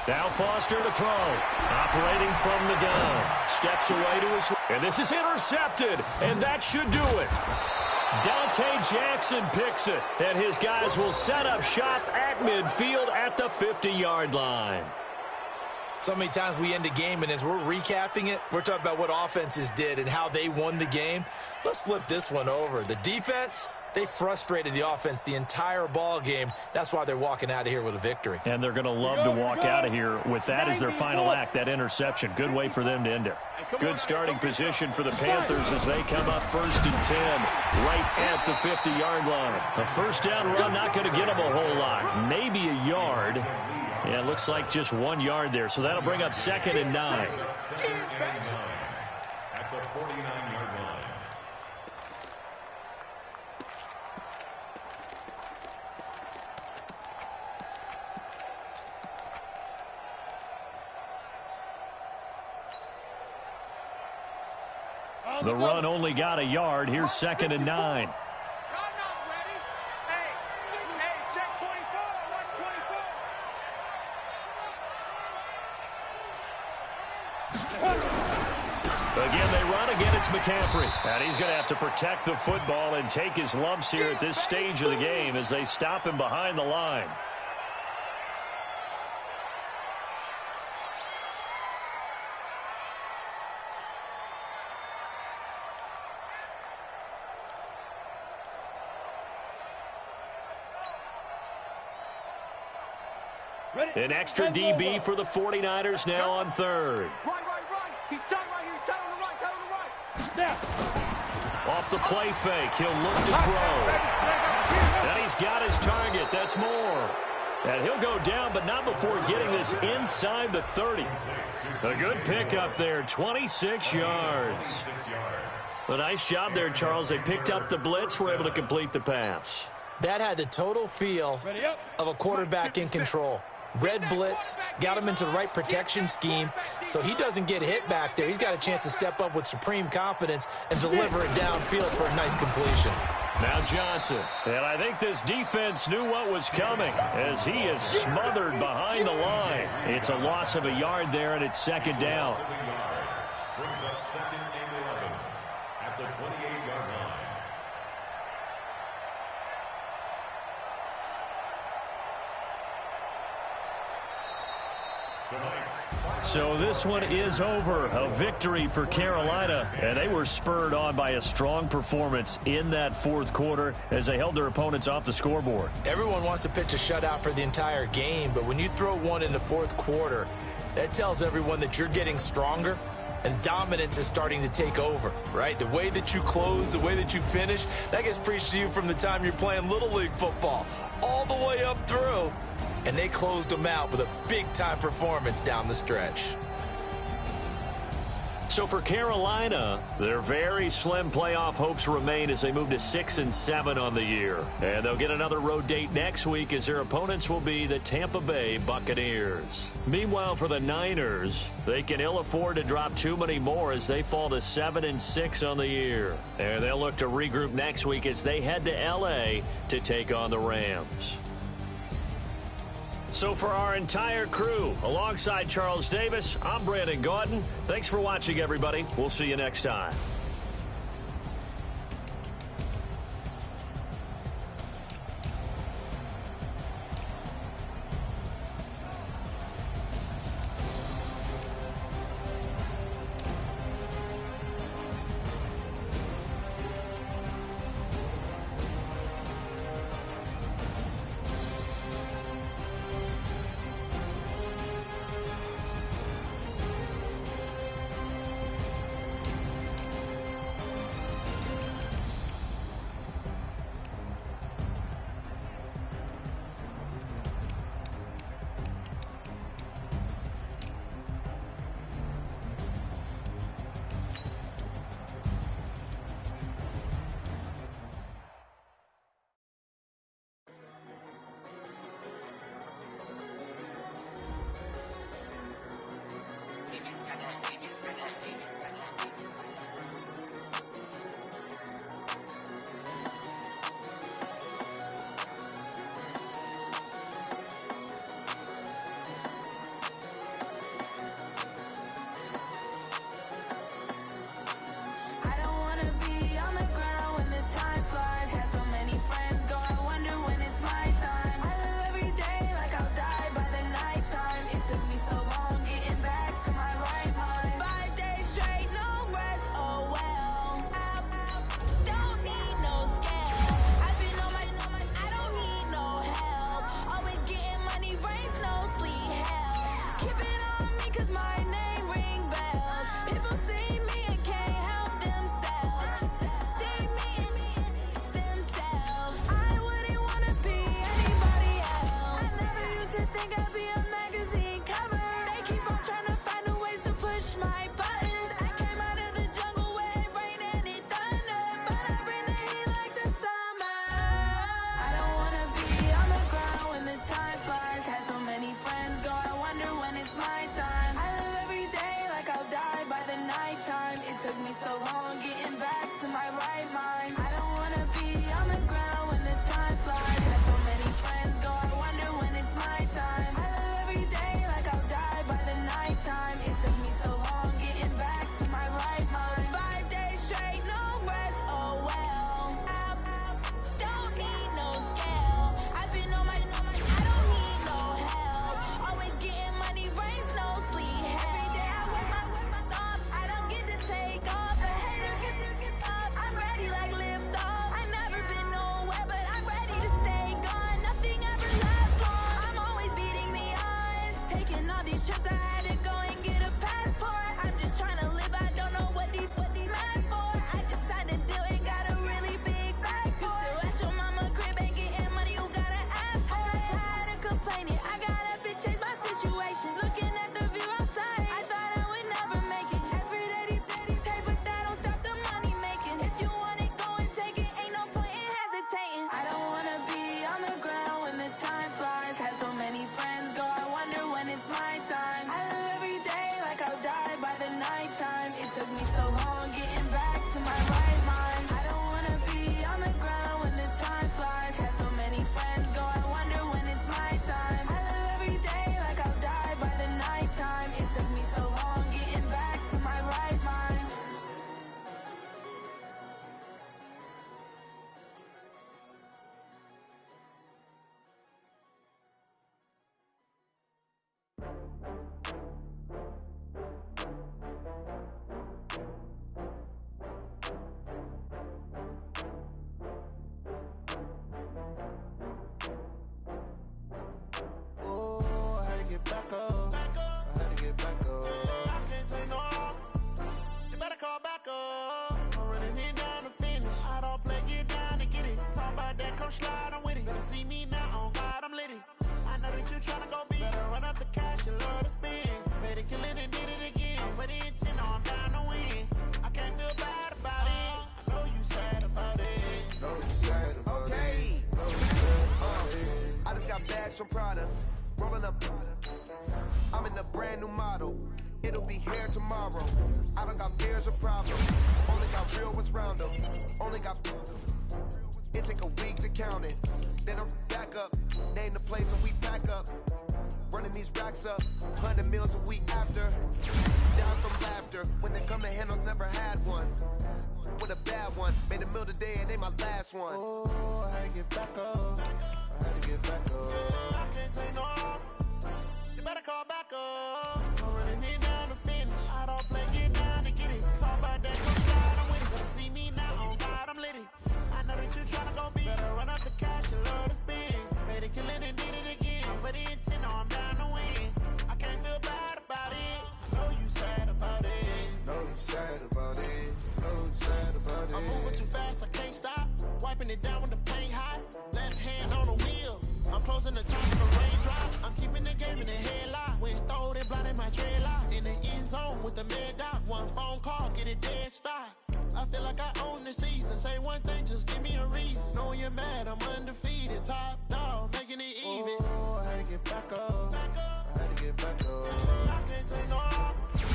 Now Foster to throw. Operating from the gun. Steps away to his... And this is intercepted, and that should do it. Dante Jackson picks it, and his guys will set up shop at midfield at the 50-yard line. So many times we end a game, and as we're recapping it, we're talking about what offenses did and how they won the game. Let's flip this one over. The defense, they frustrated the offense the entire ball game. That's why they're walking out of here with a victory. And they're going to love to walk out of here with that as their final act, that interception. Good way for them to end it. Good starting position for the Panthers as they come up 1st and 10 right at the 50-yard line. A first down run not going to get them a whole lot. Maybe a yard. Yeah, it looks like just 1 yard there. So that'll bring up 2nd and 9. At the 49-yard line. The run only got a yard. Here's 2nd and 9. Again, they run. Again, it's McCaffrey. And he's going to have to protect the football and take his lumps here at this stage of the game as they stop him behind the line. An extra DB for the 49ers now on 3rd. Right. He's tight right here. He's tight on the right, Now. Off the play fake, he'll look to throw. And he's got his target. That's Moore. And he'll go down, but not before getting this inside the 30. A good pickup there, 26 yards. A nice job there, Charles. They picked up the blitz, were able to complete the pass. That had the total feel of a quarterback in control. Red blitz, got him into the right protection scheme, so he doesn't get hit back there. He's got a chance to step up with supreme confidence and deliver it downfield for a nice completion. Now Johnson. And I think this defense knew what was coming as he is smothered behind the line. It's a loss of a yard there, and it's 2nd down. Brings up 2nd and 11 at the 28-yard line. So this one is over. A victory for Carolina, and they were spurred on by a strong performance in that 4th quarter as they held their opponents off the scoreboard. Everyone wants to pitch a shutout for the entire game, but when you throw one in the 4th quarter, that tells everyone that you're getting stronger and dominance is starting to take over, right? The way that you close, the way that you finish, that gets preached to you from the time you're playing Little League football all the way up through. And they closed them out with a big-time performance down the stretch. So for Carolina, their very slim playoff hopes remain as they move to 6-7 on the year. And they'll get another road date next week as their opponents will be the Tampa Bay Buccaneers. Meanwhile, for the Niners, they can ill afford to drop too many more as they fall to 7-6 on the year. And they'll look to regroup next week as they head to L.A. to take on the Rams. So for our entire crew, alongside Charles Davis, I'm Brandon Gaudin. Thanks for watching, everybody. We'll see you next time. Tryna go be better, run up the cash, you love to spend. Made a killing and did it again. But the intent, no, I'm down to win. I can't feel bad about it. I know you sad about it. Know you sad about it. Know you sad about it. I just got bags from Prada. Rolling up. I'm in a brand new model. It'll be here tomorrow. I don't got fears or problems. Only got real ones round them. Only got. It take a week to count it. Then I'm back up. Name the place and we pack up. Running these racks up. 100 meals a week after. Down from laughter. When they come to handles, never had one. With a bad one. Made a meal today and they my last one. Oh, I had to get back up. I had to get back up. Yeah, I can't take no off. You better call back up. I'm running it down to finish. I don't play, get down to get it. Talk about that, come slide, I'm with it. Better see me now, on God, I'm lit it. I know that you tryna go big. Better run up the cash, you love to spend. Made a killing and did it again. But the intent, no, I'm down to win. I can't feel bad about it. I know you sad about it. Know you sad about it. Know you sad about it. I'm moving too fast, I can't stop. Wiping it down with the paint hot. Left hand on the wheel. I'm closing the top of the raindrop. I'm keeping the game in the headlock. When throwed and blinded my dreadlock. In the end zone with the mad dot. One phone call, get it dead stop. I feel like I own the season. Say one thing, just give me a reason. Knowing you're mad, I'm undefeated. Top dog, making it even. Oh, I had to get back up. I had to get back up. I can't take no off. You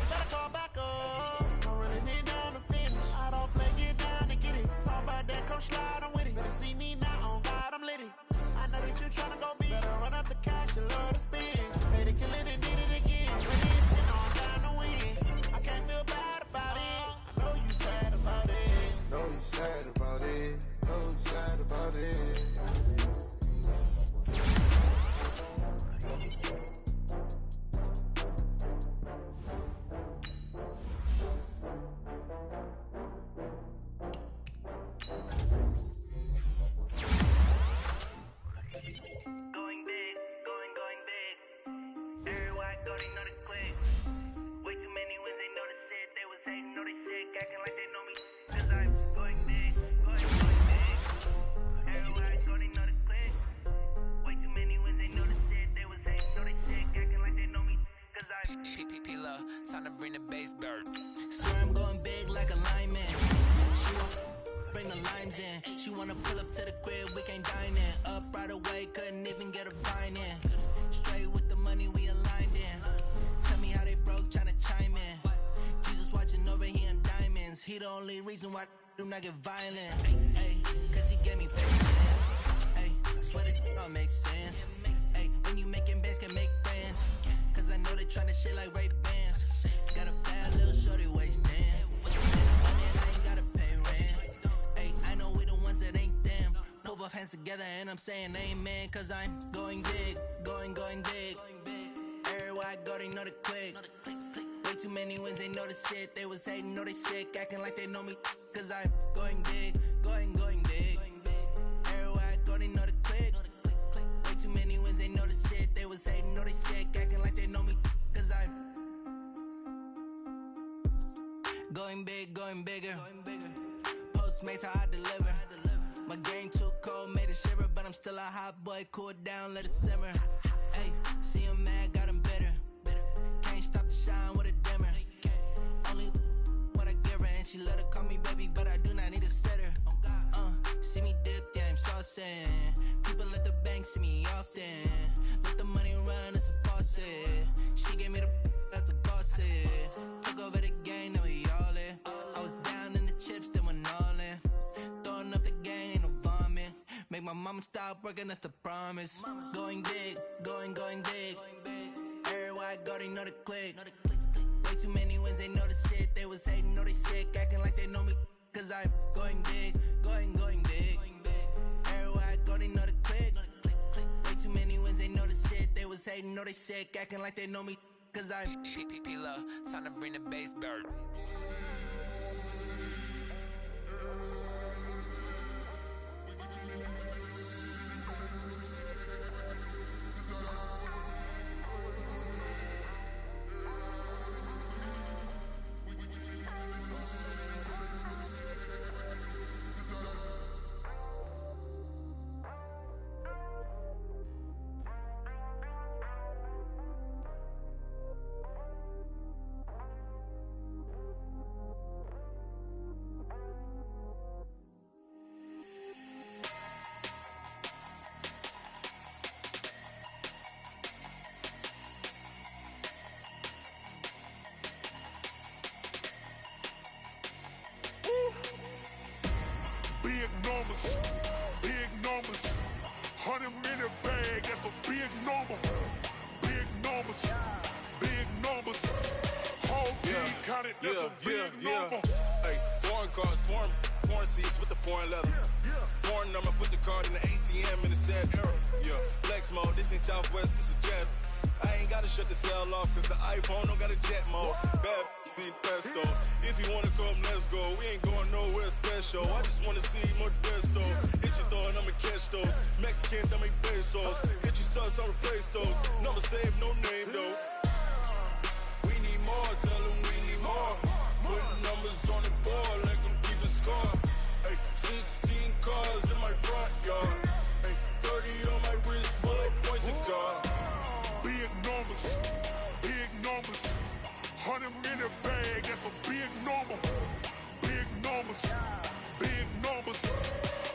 better call back up. I'm running it down to finish. I don't play, get down to get it. Talk about that, come slide, I'm with it. Better see me now, on God, I'm lit it. I know that you tryna go big. Better run up the cash, you love to spend. Made a killing and did it again. But the intent, no, I'm down to win. I can't feel bad about it. I know you sad about it. Know you sad about it. Know you sad about it. Going big, going big. Everywhere I go, they know the click. Way too many wins, they know the shit. They was hating, know they sick, acting like they know me. Cause I'm going big, going big. Everywhere I go, they know the click. Way too many wins, they know the shit. They was hating, know they sick, acting like they know me. Cause I'm P-P-P-Lo, time to bring the bass bird. Swear I'm going big like a lineman. She won't bring the limes in. She wanna pull up to the crib, we can't dine in. Up right away, couldn't even get a vine in. Straight with the money we aligned in. Tell me how they broke, tryna chime in. Jesus watching over here in diamonds. He the only reason why I do not get violent. Ay, cause he gave me fair chance. Ay, swear that all makes sense. Ay, when you making bands, can make friends. Cause I know they tryna shit like Ray Bans. Got a bad little shorty waist in. Both hands together and I'm saying amen. Cause I'm going big, going big. Everywhere I go, they know the click. Way too many wins, they know the shit. They was hating, know they sick, acting like they know me. Cause I'm going big, going big. Everywhere I go, they know the click. Way too many wins, they know the shit. They was hating, know they sick, acting like they know me. Cause I'm going big, going bigger. Postmates, how I deliver. My game too cold, made it shiver, but I'm still a hot boy. Cool it down, let it simmer. Hey, see him mad, got him bitter. Can't stop the shine with a dimmer. Only what I give her, and she let her call me baby, but I do not need a sitter. See me dip, yeah, I'm saucing. People at the bank see me often. Let the money run, it's a faucet. She gave me the that's a faucet. Took over the game, now we all in. I was down in the chips, then went all in. Throwing up the gang, ain't no vomit. Make my mama stop working, that's the promise. Going big, going big. Everywhere I go, they know the click. Way too many wins, they know the shit. They was hating, know they sick, acting like they know me. Cause I'm going big, going big. Everywhere I go, they know the click. Way too many wins, they know the shit. They was hating, know they sick, acting like they know me. Cause I'm P-P-P-Lo, time to bring the bass bird. Big numbers, big numbers. 100-minute bag, that's a big number. Big numbers, big numbers. Whole team counted, that's a big number. Hey, foreign cars, foreign seats with the foreign leather. Foreign number, put the card in the ATM in the sad era. Yeah, flex mode, this ain't Southwest, this is jet. I ain't gotta shut the cell off, cause the iPhone don't got a jet mode. Bad need pesto. If you wanna come, let's go. We ain't going nowhere special. I just wanna see more desto. Hit your throw and I'ma catch those. Mexican, I make pesos. Hit your sauce, I'll replace those. Number save, no name though. We need more, tell them we need more. Putting numbers on the board, let them keep a score. Hey, 16 cars in my front yard. Hey, 30 on my wrist, bullet point to God. Big numbers, big numbers. 100-minute bag, that's a big number. Big numbers, big numbers.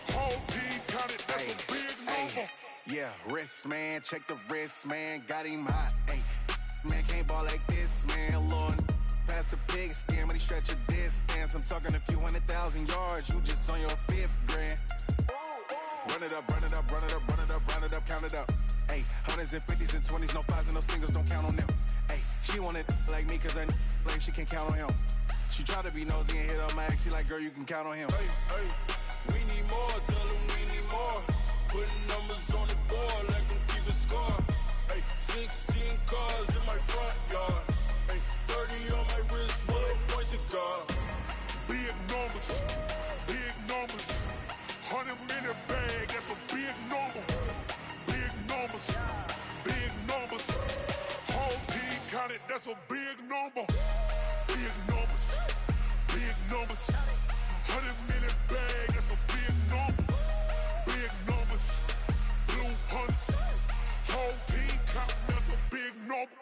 Whole team counted, that's a big number. Yeah, wrist man, check the wrist man, got him hot. Ay, man can't ball like this, man. Lord, past the pig skin when he stretch a distance. I'm talking a few 100,000 yards, you just on your 5th grand. Run it up, run it up, run it up, run it up, run it up, count it up. Ay, 100s and 50s and 20s, no 5s and no singles, don't count on them. Ay, she want it like me cause her lame, she can't count on him. She try to be nosy and hit up my ex, she like, girl, you can count on him. Hey, we need more, tell them we need more. Putting numbers on the board, let them keep a score. Hey, 16 cars in my front yard. Hey, 30 on my wrist, bullet point to God. Big numbers, big numbers. 100-minute bag, that's a big number. Big numbers, big numbers. Whole team counted, that's a big number. Big numbers, big numbers. 100-minute bag, that's a big number. Big numbers, blue hunts. Whole team counting, that's a big number.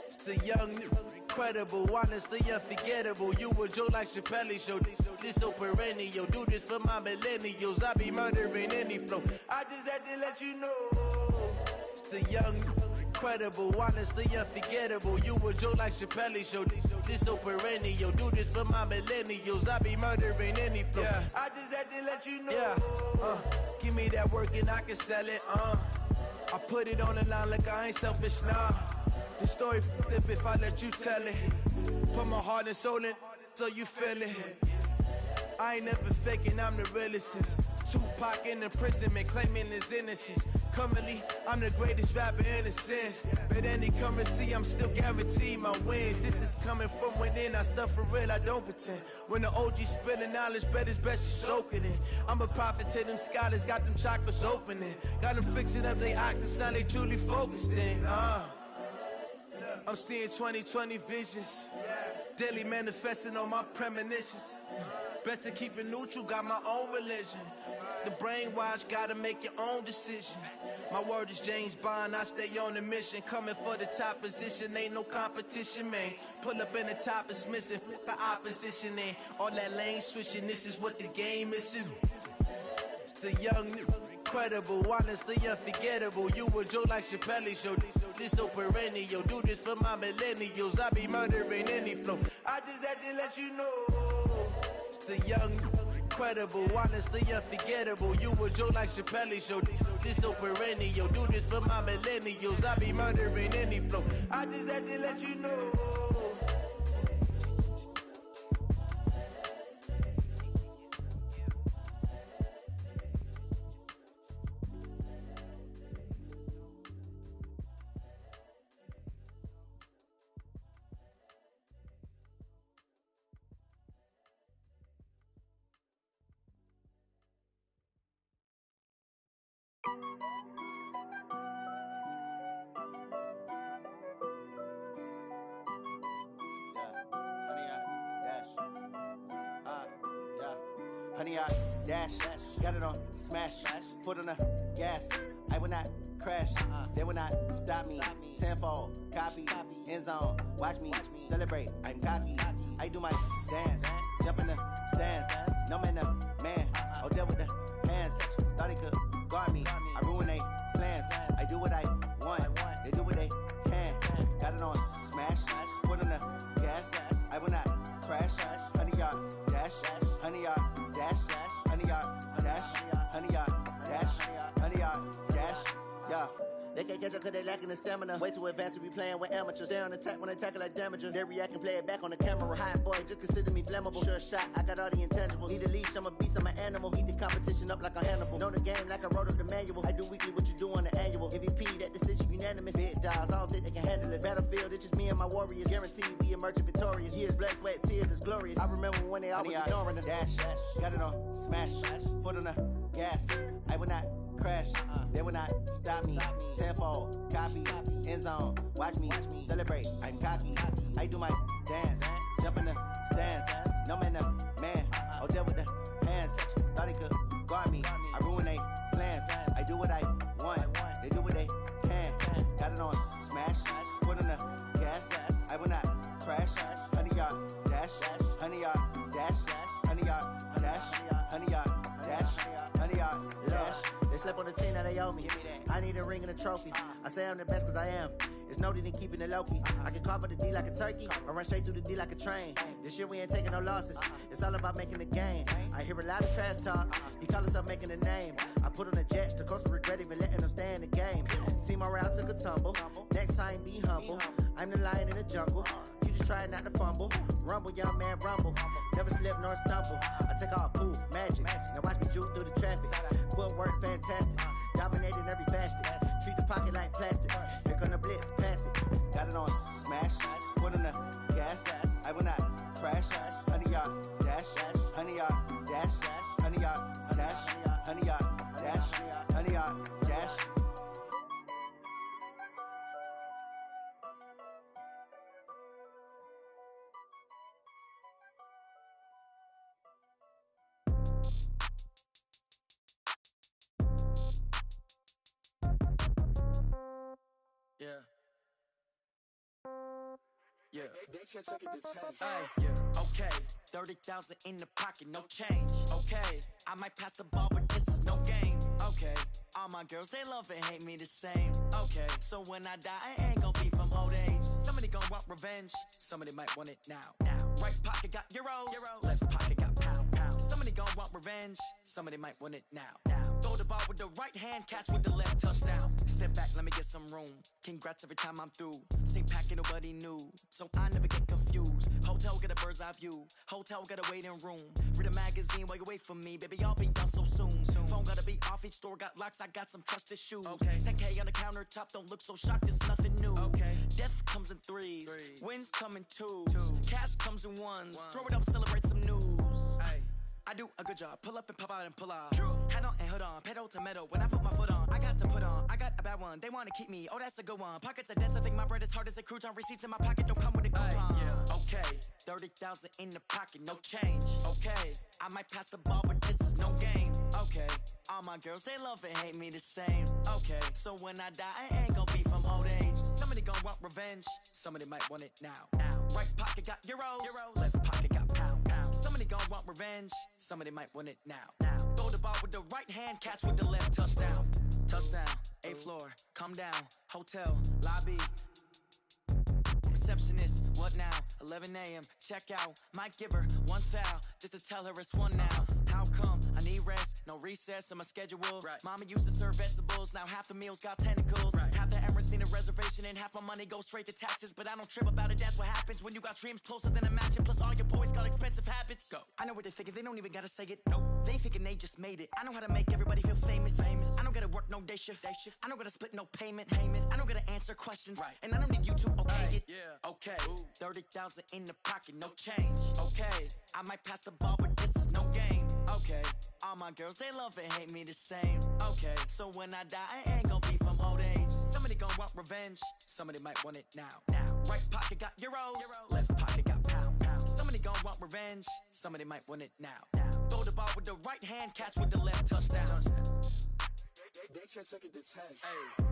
It's the young, incredible, honestly unforgettable. You a Joe like Chappelle show. This so perennial. Do this for my millennials. I be murdering any flow. I just had to let you know. It's the young, incredible, honestly unforgettable. You a Joe like Chappelle show. This so perennial. Do this for my millennials. I be murdering any flow. Yeah. I just had to let you know. Yeah. Give me that work and I can sell it. I put it on the line like I ain't selfish, nah. The story flip if I let you tell it. Put my heart and soul in so you feel it. I ain't never faking, I'm the realest since Tupac in imprisonment, claiming his innocence. Currently, I'm the greatest rapper in a sense. But any currency, I'm still guaranteed my wins. This is coming from within, I stuff for real, I don't pretend. When the OG spilling knowledge, bet it's best you soak it in. I'm a prophet to them scholars, got them chakras opening. Got them fixing up their octaves, now they truly focused in. I'm seeing 2020 visions. Daily manifesting on my premonitions. Best to keep it neutral, got my own religion. The brainwash, gotta make your own decision. My word is James Bond, I stay on a mission. Coming for the top position, ain't no competition, man. Pull up in the top, it's missing, the opposition ain't. All that lane switching, this is what the game is. It's the young, incredible, honestly unforgettable. You a Joe like Chappelle show. This so perennial. Do this for my millennials. I be murdering any flow. I just had to let you know. It's the young, incredible, honestly unforgettable. You a Joe like Chappelle show. This so perennial. Do this for my millennials. I be murdering any flow. I just had to let you know. Honey, I dash, got it on smash, foot on the gas. I will not crash, they will not stop me. Tenfold, copy, end zone, watch me celebrate. I'm cocky, I do my dance, jump in the stands. No man, man, oh, there with the hands. it on smash, foot on the gas. I will not crash. 100-yard dash, 100-yard dash, 100-yard dash, 100-yard dash, 100-yard dash. Yeah. They can't catch up cause they lacking the stamina. Way too advanced to be playing with amateurs. Stay on attack when they tackle like damager. They react and play it back on the camera. Hot boy, just consider me flammable. Sure shot, I got all the intangibles. Need a leash, I'm a beast, I'm an animal. Heat the competition up like a Hannibal. Know the game like I wrote up the manual. I do weekly what you do on the annual. MVP, that decision unanimous. Big dogs, I don't think they can handle it. Battlefield, it's just me and my warriors. Guaranteed we emerge victorious. Years, blood, sweat, tears, it's glorious. I remember when they always ignoring us. Dash, got it on smash, foot on the gas. I will not crash, they will not stop me. Tenfold, copy, end zone, watch me celebrate. I'm cocky, I do my dance, jump in the stands. No man, man, oh there with the hands. Thought he could guard me, I ruin they plans. I do what I want, they do what they can. Got it on smash, foot on the gas. I will not crash. 100-yard dash, 100-yard dash, 100-yard dash, 100-yard dash, 100-yard dash. They slept on the team that they owe me. I need a ring and a trophy. I say I'm the best cause I am. It's noted in keeping it low-key. I can carve up the D like a turkey or run straight through the D like a train. This year we ain't taking no losses. It's all about making the game. I hear a lot of trash talk. He call himself making a name. I put on the Jets. The coach will regret even letting them stay in the game. Team morale took a tumble. Next time be humble. I'm the lion in the jungle. You just try not to fumble. Rumble, young man, rumble. Never slip nor stumble. I take off, poof, magic. Now watch me juke through the traffic. Footwork fantastic. Dominating every facet. Treat the pocket like plastic. Here come the blitz, pass it. Got it on smash. Foot on the gas. I will not crash. 100-yard dash. 100-yard dash. 100-yard dash. 100-yard dash. 100-yard dash. Yeah. Yeah. Hey, yeah. Okay. 30,000 in the pocket, no change. Okay. I might pass the ball, but this is no game. Okay. All my girls, they love and hate me the same. Okay. So when I die, I ain't gonna be from old age. Somebody gonna want revenge. Somebody might want it now. Right pocket got euros. Left pocket got pound. Somebody gonna want revenge. Somebody might want it now. Throw the ball with the right hand, catch with the left, touchdown. Step back, let me get some room. Congrats every time I'm through. Same packet, nobody knew, so I never get confused. Hotel get a bird's eye view. Hotel got a waiting room. Read a magazine while you wait for me, baby. I'll be done so soon. Phone gotta be off. Each store got locks. I got some trusted shoes. Okay. 10K on the countertop. Don't look so shocked. It's nothing new. Okay. Death comes in threes. Wins come in twos. Cash comes in ones. Throw it up, celebrate some news. Ay. I do a good job. Pull up and pop out and pull out. Head on and hood on. Pedal to metal. When I put my foot on, I got to put on. I got a bad one. They want to keep me. Oh, that's a good one. Pockets are dense. I think my bread is hard as a crouton. Receipts in my pocket don't come with a coupon. Okay. 30,000 in the pocket. No change. Okay. I might pass the ball, but this is no game. Okay. All my girls, they love and hate me the same. Okay. So when I die, I ain't gonna be from old age. Somebody gonna want revenge. Somebody might want it now. Right pocket got euros. Left pocket got pound. Somebody gonna want revenge. Somebody might want it now. Throw the ball with the right hand, catch with the left, touchdown. Touchdown, 8th floor, come down, hotel, lobby. Receptionist, what now? 11 a.m., check out. Might give her one foul, just to tell her it's one now. How come? I need rest, no recess in my schedule. Mama used to serve vegetables, now half the meals got tentacles. Half the Emirates need a reservation and half my money goes straight to taxes. But I don't trip about it, that's what happens when you got dreams closer than a match. And plus all your boys got expensive habits. Go. I know what they're thinking, they don't even gotta say it. Nope. They ain't thinking they just made it. I know how to make everybody feel famous. I don't gotta work no day shift. I don't gotta split no payment. I don't gotta answer questions. And I don't need you to okay it. Okay. 30,000 in the pocket, no change. Okay. I might pass the ball, but this is no game. Okay. All my girls, they love and hate me the same. Okay. So when I die, I ain't gonna be from old age. Somebody gonna want revenge. Somebody might want it now. Right pocket got euros. Left pocket got pound. Somebody gonna want revenge. Somebody might want it now. Throw the ball with the right hand, catch with the left, touchdown. They can't take it to 10. Hey.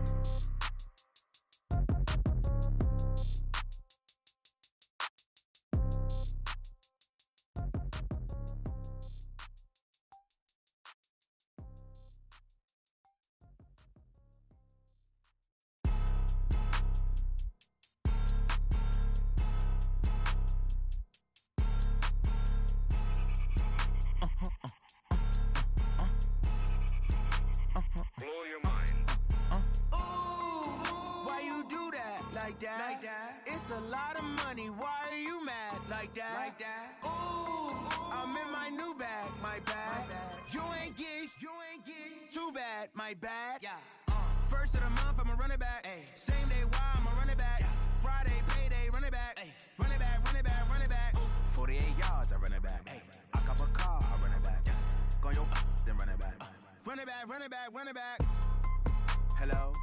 like that? It's a lot of money, why are you mad like that? Ooh, I'm in my new bag, my bad. You ain't get too bad, my bad. First of the month, I'ma run it back. Same day, why I'ma run it back. Friday, payday, run it back. Run it back, run it back, run it back. 48 yards, I run it back. I cop a car, I run it back. Go your then run it back. Run it back, run it back, run it back. Hello,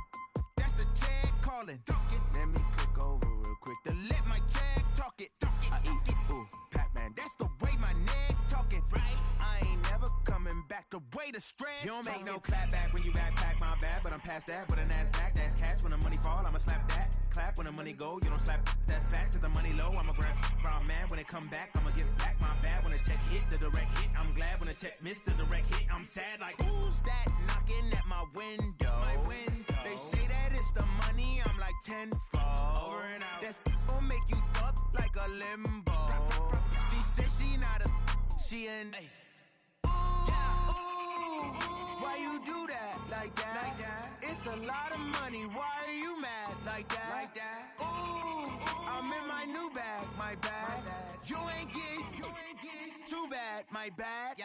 that's the jag calling. Let me click over real quick to let my jag talk it. I eat it, ooh, Pac-Man. That's the way my neck talking. Right, I ain't never coming back. The way the stress. You don't make no clap back when you backpack, my bad. But I'm past that. But a NASDAQ, that's cash. When the money fall, I'ma slap that. Clap when the money go, you don't slap. That's facts. If the money low, I'ma grab brown man. When it come back, I'ma give back my bad. When the check hit, the direct hit. I'm glad when the check missed the direct hit. I'm sad like, who's that knocking at my window? They say that it's the money, I'm like tenfold. Over and out. That's gon' make you up like a limbo. She said she not a, she an. Why you do that like that? It's a lot of money, why are you mad like that? Ooh, I'm in my new bag, my bad. You ain't get too bad, my bad.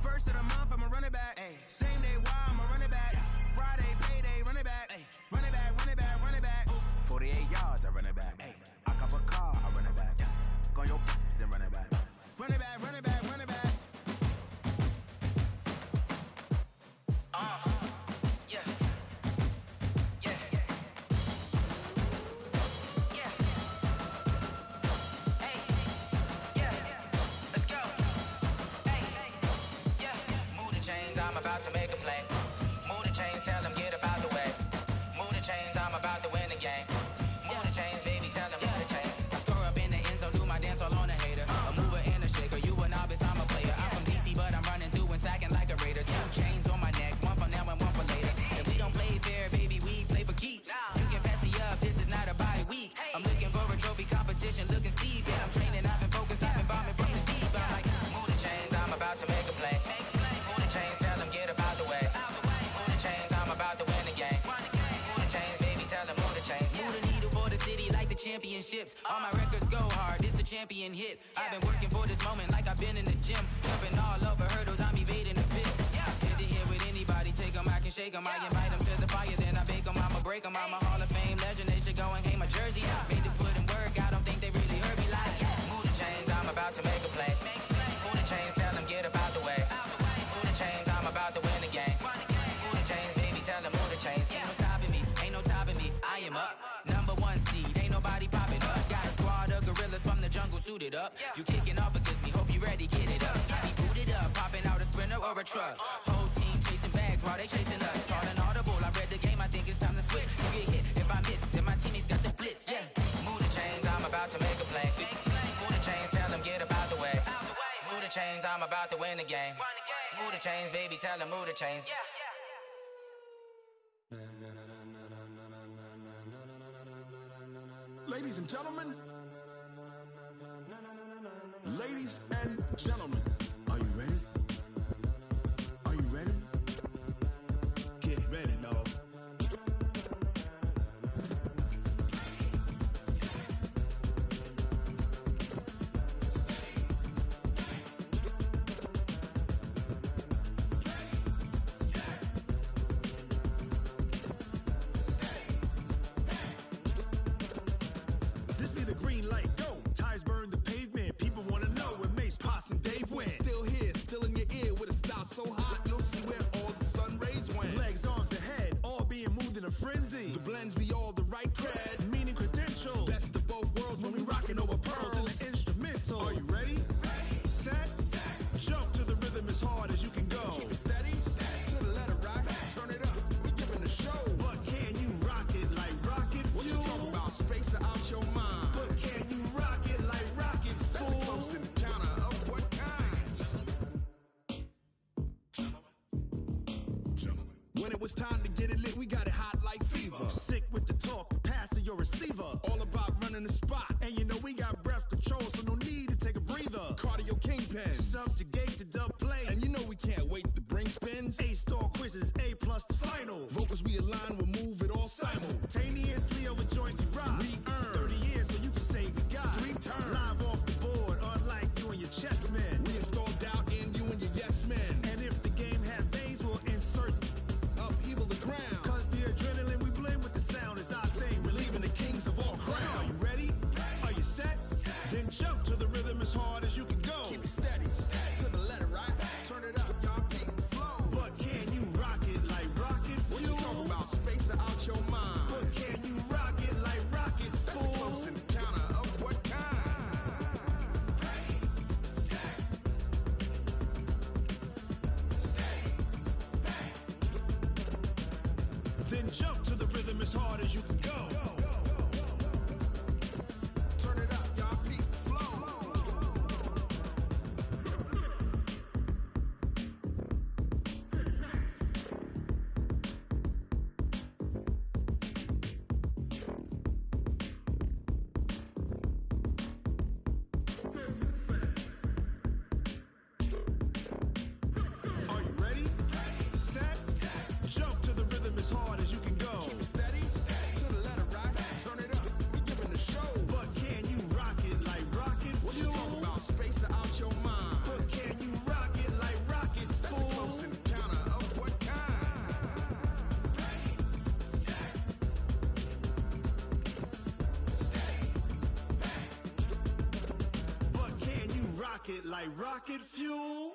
First of the month, I'ma run it back. Same day, why I'ma run it back. Friday, payday, run it back. Run it back, run it back, run it back. 48 yards, I run it back. I cop a car, I run it back. Go your then run it back. Run it back, run it back, run it back. Yeah. Yeah. Yeah. Hey. Yeah. Let's go. Hey. Yeah. Move the chains, I'm about to make a play. Move the chains, tell them get about the way. Move the chains, I'm about to win the game. Move the chains, baby, tell them move the chains. I score up in the end zone, do my dance all on a hater. A mover and a shaker, you a novice, I'm a player. I'm from DC, but I'm running through and sacking like a raider. 2 chains on my neck, one for now and one for later. If we don't play fair, baby, we play for keeps. You can pass me up, this is not a bye week. I'm looking for a trophy competition, looking steep. Yeah, I'm training, I've been focused, I've been bombing from the deep. I'm like, move the chains, I'm about to make a play. Move the chains, tell them get about the way. Move the chains, I'm about to win the game. Move the chains, baby, tell them move the chains. Move the needle for the city like the championships. All my records go hard, this a champion hit. I've been working for this moment like I've been in the gym. Jumping all over hurdles, I'm evading the pit. Hit to hit with anybody, take them, I can shake them. I invite them to the fire, then I bake them, I'ma break them. I'm a Hall of Fame legend, they should go and hang my jersey. Made to put in work, I don't think they really heard me like, move the chains, I'm about to make a play. Move the chains, tell them get about the way. Move the chains, I'm about to win the game. Move the chains, baby, tell them move the chains. Ain't no stopping me, ain't no topping me, I am up. Number 1 seed, ain't nobody popping up. Got a squad of gorillas from the jungle suited up. You kicking off against me, hope you ready, get it up. I be booted up, popping out a sprinter or a truck. Whole team chasing bags while they chasing us. Calling audible, I read the game, I think it's time to switch. You get hit, if I miss, then my teammates got the blitz, yeah. Move the chains, I'm about to make a play. Move the chains, tell them get about the way. Move the chains, I'm about to win the game. Move the chains, baby, tell them move the chains. Ladies and gentlemen, ladies and gentlemen, are you ready? Are you ready? Get ready, dog. This be the green light, go. Tires burn the pavement. People want to know where Mace, Poss, and Dave went. Still here, still in your ear with a style so hot, you'll see where all the sun rays went. Legs, arms, and head, all being moved in a frenzy. The blends be all the right cred, meaning credentials. Best of both worlds when we rockin' over pearls in the instrumental. Are you ready? Set, jump to the rhythm as hard as you can go. Keep it steady, to the letter rock, turn it up. We giving the show. But can you rock it like rocket fuel? What you talking about? Space or out your mind? But can you rock it like rockets, fool? That's a close encounter of what kind? When it was time to get it lit, we got it hot like fever. Sick with the talk, passing your receiver. All about running the spot. And you know we got breath control, so no need to take a breather. Cardio kingpin, subjugate the dub play. And you know we can't wait to bring spins. A-star quizzes, A+ the final. Vocals we align, we'll move it all simultaneously over joints we ride. it like rocket fuel.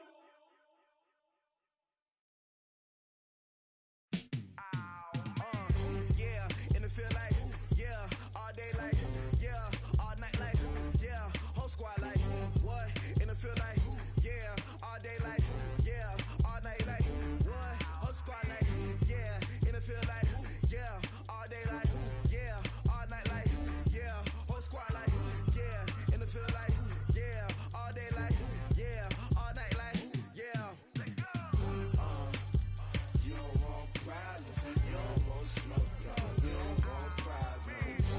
Yeah, in the field like, yeah, all day like, yeah, all night like, yeah, whole squad like, what? In the field like, yeah, all day like, yeah, all night like, what? Whole squad like, yeah, in the field like, yeah, all day like, yeah, all night like, yeah, whole squad like, yeah, in the field like, yeah, all day like, yeah, all night like, yeah. You don't want problems, you don't want smoke, dog. You don't want problems.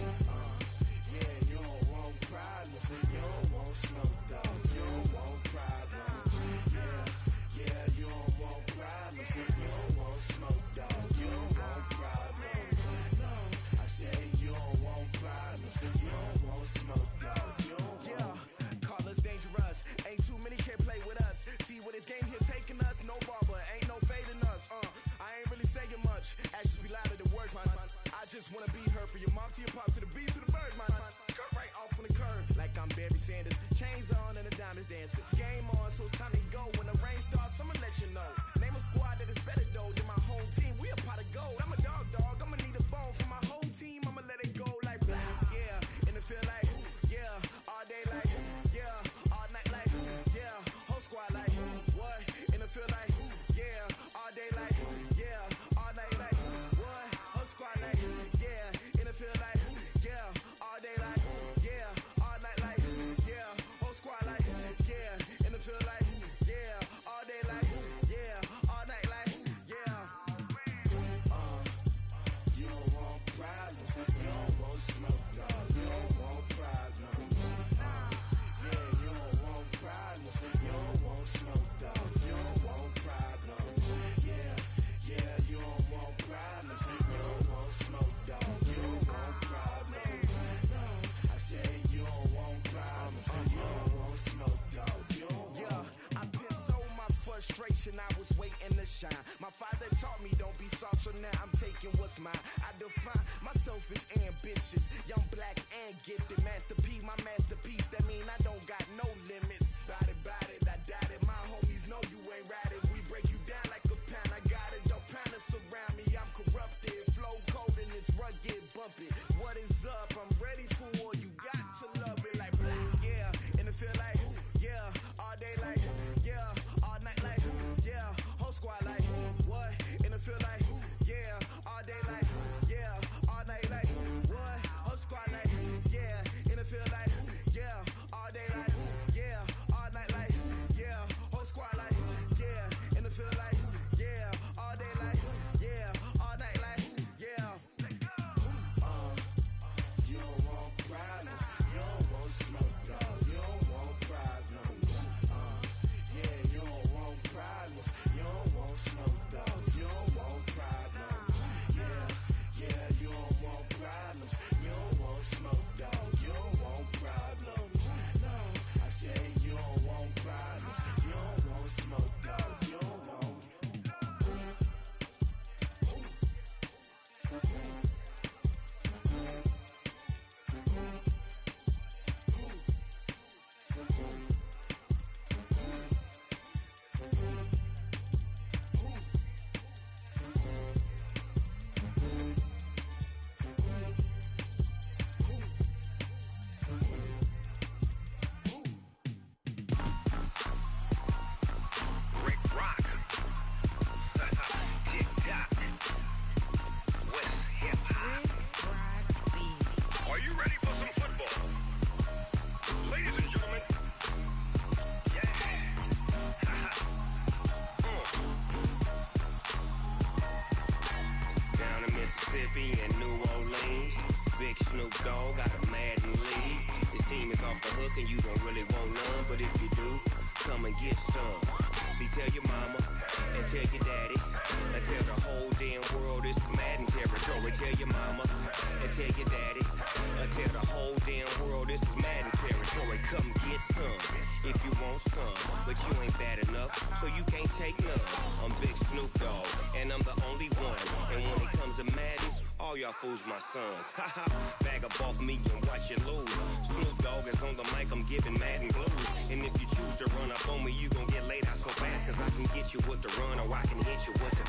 Yeah, you don't want problems, you don't want smoke, dog. You don't want problems. Yeah, you don't want problems, you don't want smoke, dog. You don't want problems. No, I say you don't want problems, you don't want smoke, dog. You don't want. Yeah, call us dangerous. Ain't too many can play with us. See where this game here taking us. No barber, ain't no fading us. I ain't really saying much. Actions be louder than words, man. I just wanna be heard from your mom to your pop to the beat to the bird, man. Cut right off on the curb, like I'm Barry Sanders. Chains on and the diamonds dancing. Game on, so it's time to go. When the rain starts, I'ma let you know. Name a squad that is better though than my home team. We a pot of gold. I'm a dog. I'ma need a bone for my whole team. I'ma let it go like blah. Yeah, in the field like, yeah, all day like, yeah, all night like, yeah, whole squad like, what? In the field like, yeah, all day like, yeah, all night like, what? Whole squad like, yeah, in the field like, yeah, all day like, yeah, all night like, yeah, whole squad like, yeah, in the field like, yeah, all day like, yeah, all night like, yeah. You don't want problems, you don't want smoke, no, you don't want problems. Yeah, you don't want problems, you don't want smoke, dog. You don't want problems. Yeah, you don't want problems, you don't want smoke, dog. You don't want problems. No, I say you don't want problems, you don't want smoke, dog. You don't want. Yeah, I've been so my frustration, I was waiting to shine. My father taught me don't be soft, so now I'm taking what's mine. I define myself as ambitious, young, black, and gifted. Master P, my masterpiece. That mean I don't got no limits. Bout it, I doubt it. My homies know you ain't ratted. We break you down like a pound. I got it, don't pound us around me. I'm corrupted, flow cold and it's rugged, bumpy. What is up? I'm ready for war. You got to love it like blah. Yeah, in the field like, yeah, all day like, yeah, all night like, yeah, whole squad like, what? In the field like, yeah, all day like, yeah, all night like, what? Whole squad like, yeah, in the field like, yeah, all day like, yeah, all night like, yeah, whole squad like, yeah, in the field like, yeah, all day like, yeah, all night like, yeah. You don't want problems, you don't want smoke, dog. You don't want problems. Yeah, you don't want problems, you don't want smoke, dog. You don't want problems. Yeah, you don't want problems, you don't want smoke, dog. You don't want problems. No, I say you don't want problems, you don't want smoke, dog. You don't want. Rick Rock. Tick-tock. West hip-hop. Are you ready for some football? Ladies and gentlemen. Yeah. Down in Mississippi and New Orleans, Big Snoop Dogg got a Madden league. His team is off the hook and you don't really want none, but if you do, come and get some. See, tell your mama, and tell your daddy, and tell the whole damn world this is Madden territory. Tell your mama, and tell your daddy, and tell the whole damn world this is Madden territory. Come get some if you want some, but you ain't bad enough, so you can't take none. I'm Big Snoop Dogg, and I'm the only one. And when it comes to Madden, all y'all fools my sons. Haha, bag up off me and watch you lose. Snoop Dogg is on the mic, I'm giving Madden blues. And if you choose to run up on me, you gon' get laid out so fast, cause I can get you with the run or I can hit you with the